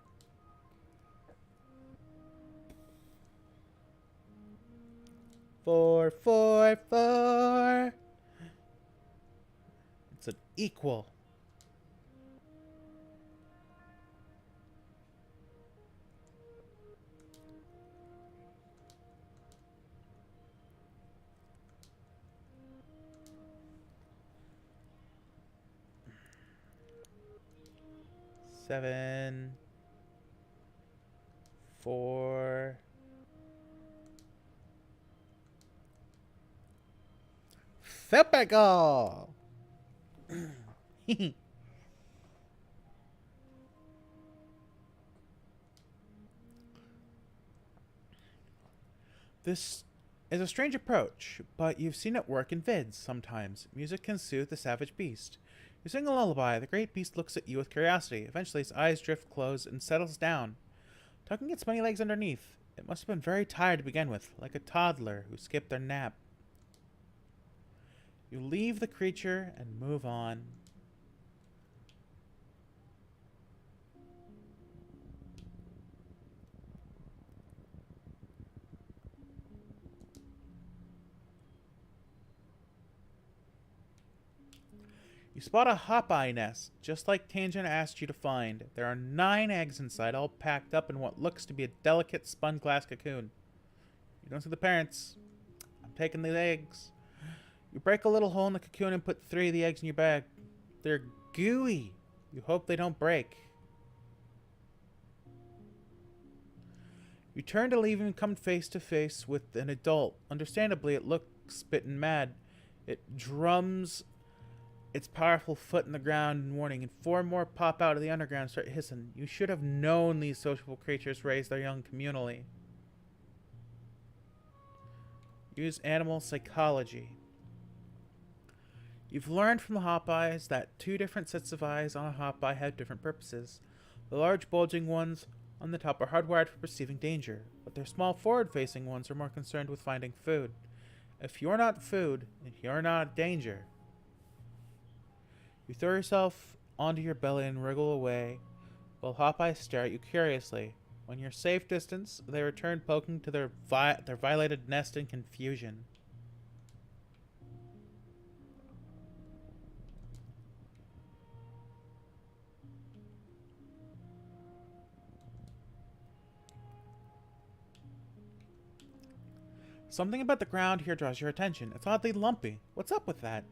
Four, four, four. It's an equal. 7, 4. Typical. This is a strange approach, but you've seen it work in vids sometimes. Music can soothe the savage beast. You sing a lullaby, the great beast looks at you with curiosity. Eventually its eyes drift closed and settles down, tucking its many legs underneath. It must have been very tired to begin with, like a toddler who skipped their nap. You leave the creature and move on. You spot a hop-eye nest, just like Tangent asked you to find. There are 9 eggs inside, all packed up in what looks to be a delicate spun glass cocoon. You don't see the parents. I'm taking the eggs. You break a little hole in the cocoon and put 3 of the eggs in your bag. They're gooey. You hope they don't break. You turn to leave and come face to face with an adult. Understandably, it looks bitten mad. It drums its powerful foot in the ground in warning, and 4 more pop out of the underground and start hissing. You should have known these sociable creatures raise their young communally. Use animal psychology. You've learned from the hop-eyes that 2 different sets of eyes on a hop-eye have different purposes. The large bulging ones on the top are hardwired for perceiving danger, but their small forward-facing ones are more concerned with finding food. If you're not food, you're not danger. You throw yourself onto your belly and wriggle away, while hop-eyes stare at you curiously. When you're safe distance, they return, poking to their violated nest in confusion. Something about the ground here draws your attention. It's oddly lumpy. What's up with that?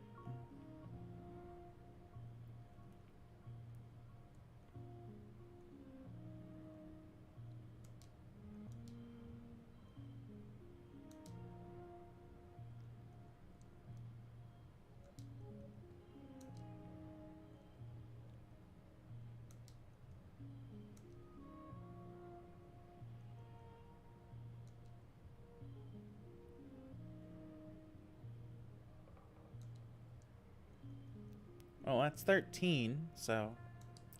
Oh, that's 13, so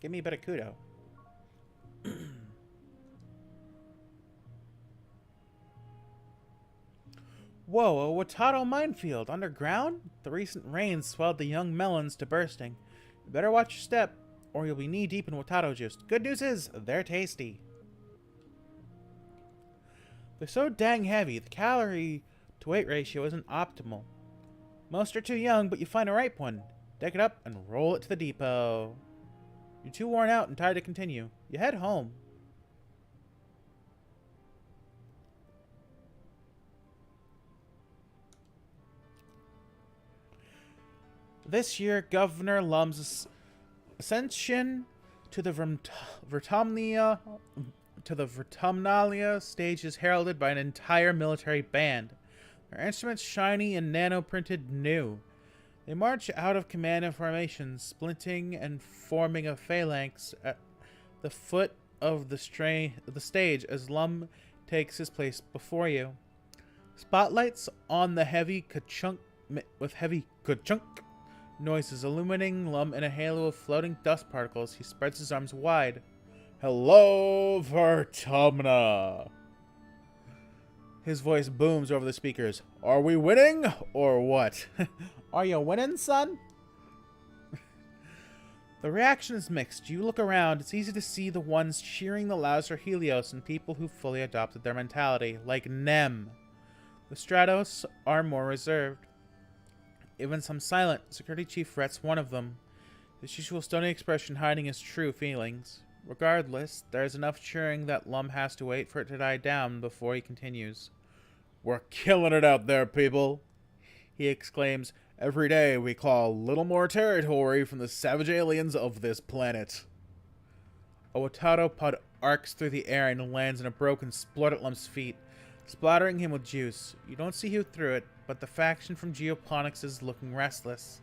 give me a bit of kudo. Whoa, a Watato minefield underground? The recent rains swelled the young melons to bursting. You better watch your step, or you'll be knee-deep in Watato juice. Good news is, they're tasty. They're so dang heavy, the calorie-to-weight ratio isn't optimal. Most are too young, but you find a ripe one. Deck it up and roll it to the depot. You're too worn out and tired to continue. You head home. This year, Governor Lum's ascension to the Vertumnalia stage is heralded by an entire military band. Their instruments shiny and nano-printed new. They march out of command and formation, splinting and forming a phalanx at the foot of the stage as Lum takes his place before you. Spotlights on the heavy ka-chunk noises illuminating Lum in a halo of floating dust particles. He spreads his arms wide. Hello, Vertumna! His voice booms over the speakers. Are we winning, or what? Are you winning, son? The reaction is mixed. You look around, it's easy to see the ones cheering the loudest are Helios and people who fully adopted their mentality, like Nem. The Stratos are more reserved. Even some silent. Security Chief Rhett's one of them, his usual stony expression hiding his true feelings. Regardless, there's enough cheering that Lum has to wait for it to die down before he continues. We're killing it out there, people! He exclaims. Every day we claw a little more territory from the savage aliens of this planet. A Watato pod arcs through the air and lands in a broken splurt at Lum's feet, splattering him with juice. You don't see who threw it, but the faction from Geoponics is looking restless.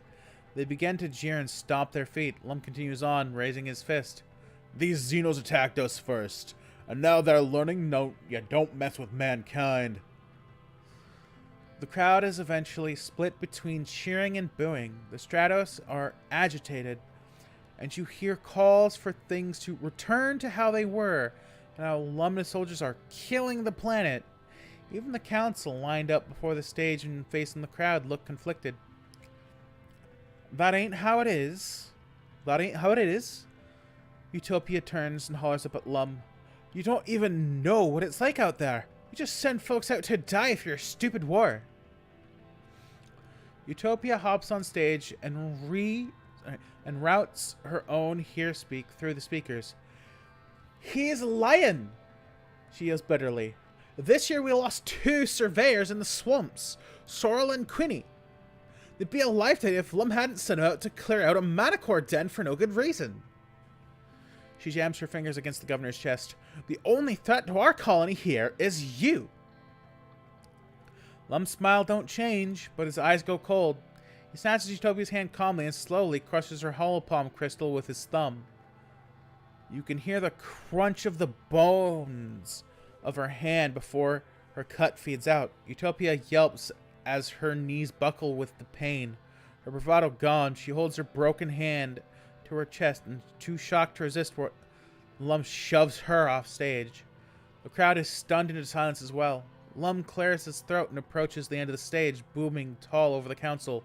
They begin to jeer and stomp their feet. Lum continues on, raising his fist. These Xenos attacked us first, and now they're learning no, you don't mess with mankind. The crowd is eventually split between cheering and booing. The Stratos are agitated, and you hear calls for things to return to how they were, and how Lumna soldiers are killing the planet. Even the council lined up before the stage and facing the crowd look conflicted. That ain't how it is. That ain't how it is. Utopia turns and hollers up at Lum. You don't even know what it's like out there. You just send folks out to die for your stupid war. Utopia hops on stage and routes her own hear-speak through the speakers. He's lying, she yells bitterly. This year we lost 2 surveyors in the swamps, Sorrel and Quinny. They'd be alive today if Lum hadn't set out to clear out a manicore den for no good reason. She jams her fingers against the governor's chest. The only threat to our colony here is you. Lum's smile don't change, but his eyes go cold. He snatches Utopia's hand calmly and slowly crushes her holopalm crystal with his thumb. You can hear the crunch of the bones of her hand before her cut feeds out. Utopia yelps as her knees buckle with the pain. Her bravado gone, she holds her broken hand to her chest and, too shocked to resist, Lum shoves her off stage. The crowd is stunned into silence as well. Lum clears his throat and approaches the end of the stage, booming tall over the council.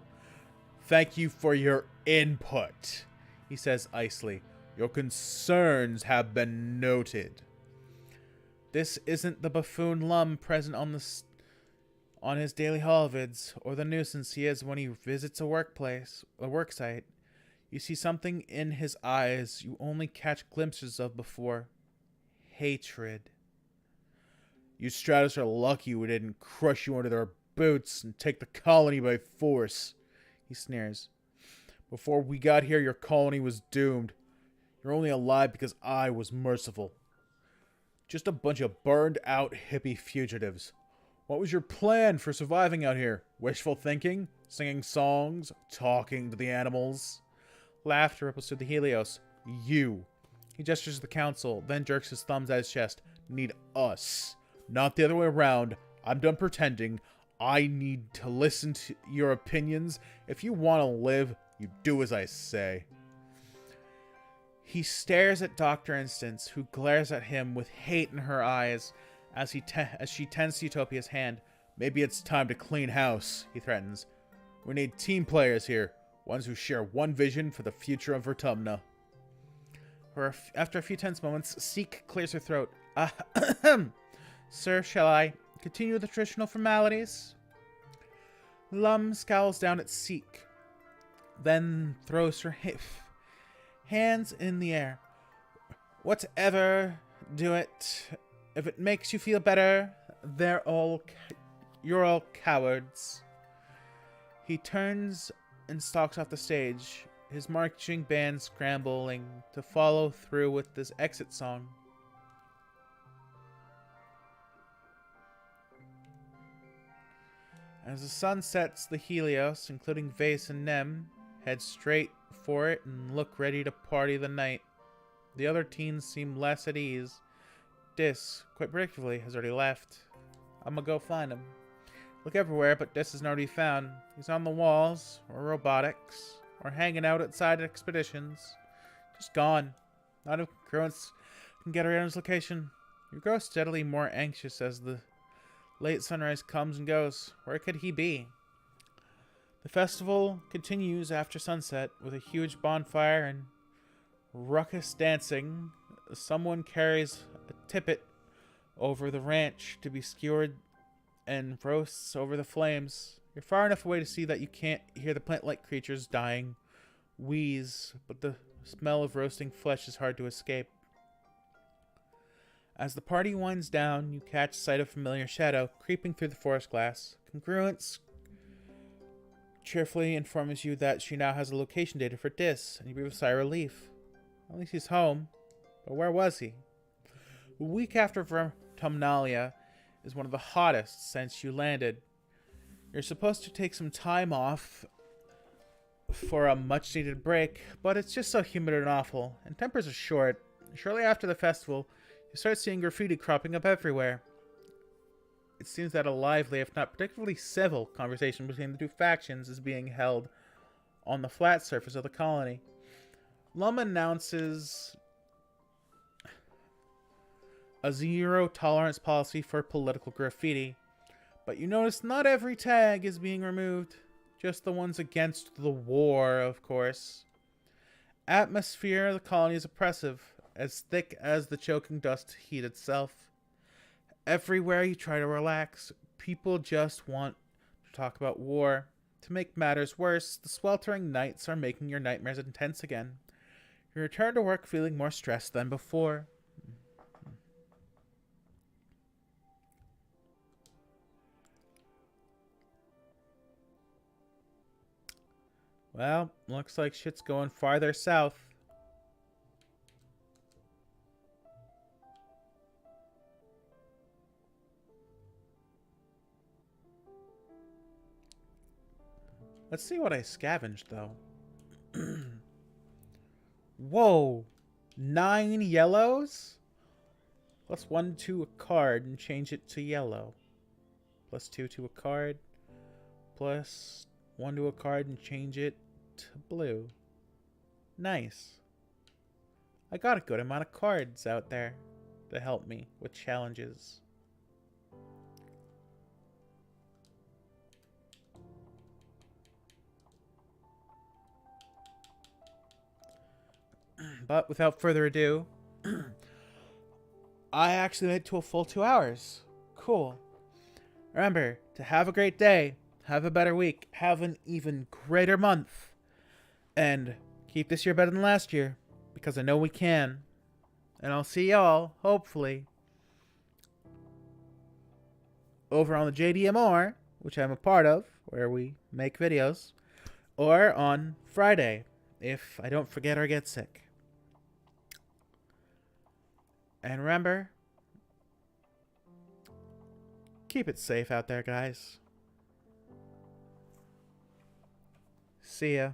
Thank you for your input, he says icily. Your concerns have been noted. This isn't the buffoon Lum present on his daily holovids, or the nuisance he is when he visits a work site. You see something in his eyes you only catch glimpses of before. Hatred. You Stratos are lucky we didn't crush you under their boots and take the colony by force, he sneers. Before we got here, your colony was doomed. You're only alive because I was merciful. Just a bunch of burned-out hippie fugitives. What was your plan for surviving out here? Wishful thinking? Singing songs? Talking to the animals? Laughter ripples through the Helios. You. He gestures to the council, then jerks his thumbs at his chest. Need us. Not the other way around. I'm done pretending. I need to listen to your opinions. If you want to live, you do as I say. He stares at Dr. Instance, who glares at him with hate in her eyes as she tends to Utopia's hand. Maybe it's time to clean house, he threatens. We need team players here, ones who share one vision for the future of Vertumna. After a few tense moments, Seek clears her throat. Sir, shall I continue the traditional formalities? Lum scowls down at Seek, then throws her hands in the air. Whatever, do it. If it makes you feel better, you're all cowards. He turns and stalks off the stage, his marching band scrambling to follow through with this exit song. As the sun sets, the Helios, including Vase and Nem, head straight for it and look ready to party the night. The other teens seem less at ease. Dis, quite predictably, has already left. I'm gonna go find him. Look everywhere, but Dis is nowhere to be found. He's on the walls, or robotics, or hanging out outside expeditions. Just gone. Not a congruence can get around his location. You grow steadily more anxious as the late sunrise comes and goes. Where could he be? The festival continues after sunset with a huge bonfire and ruckus dancing. Someone carries a tippet over the ranch to be skewered and roasts over the flames. You're far enough away to see that you can't hear the plant-like creatures dying wheeze, but the smell of roasting flesh is hard to escape. As the party winds down, you catch sight of familiar shadow creeping through the forest glass. Congruence cheerfully informs you that she now has a location data for Dis, and you breathe a sigh of relief. At least he's home, But where was he? A week after Vertumnalia is one of the hottest since you landed. You're supposed to take some time off for a much-needed break, but it's just so humid and awful, and tempers are short. Shortly after the festival, you start seeing graffiti cropping up everywhere. It seems that a lively, if not particularly civil, conversation between the two factions is being held on the flat surface of the colony. Lum announces a zero-tolerance policy for political graffiti, but you notice not every tag is being removed. Just the ones against the war, of course. Atmosphere of the colony is oppressive, as thick as the choking dust heat itself. Everywhere you try to relax, people just want to talk about war. To make matters worse, the sweltering nights are making your nightmares intense again. You return to work feeling more stressed than before. Well, looks like shit's going farther south. Let's see what I scavenged, though. Whoa! 9 yellows? Plus 1 to a card and change it to yellow. Plus 2 to a card. Plus 1 to a card and change it to blue. Nice. I got a good amount of cards out there to help me with challenges. But without further ado, I actually made it to a full 2 hours. Cool. Remember to have a great day, have a better week, have an even greater month, and keep this year better than last year, because I know we can. And I'll see y'all, hopefully, over on the JDMR, which I'm a part of, where we make videos, or on Friday, if I don't forget or get sick. And remember, keep it safe out there, guys. See ya.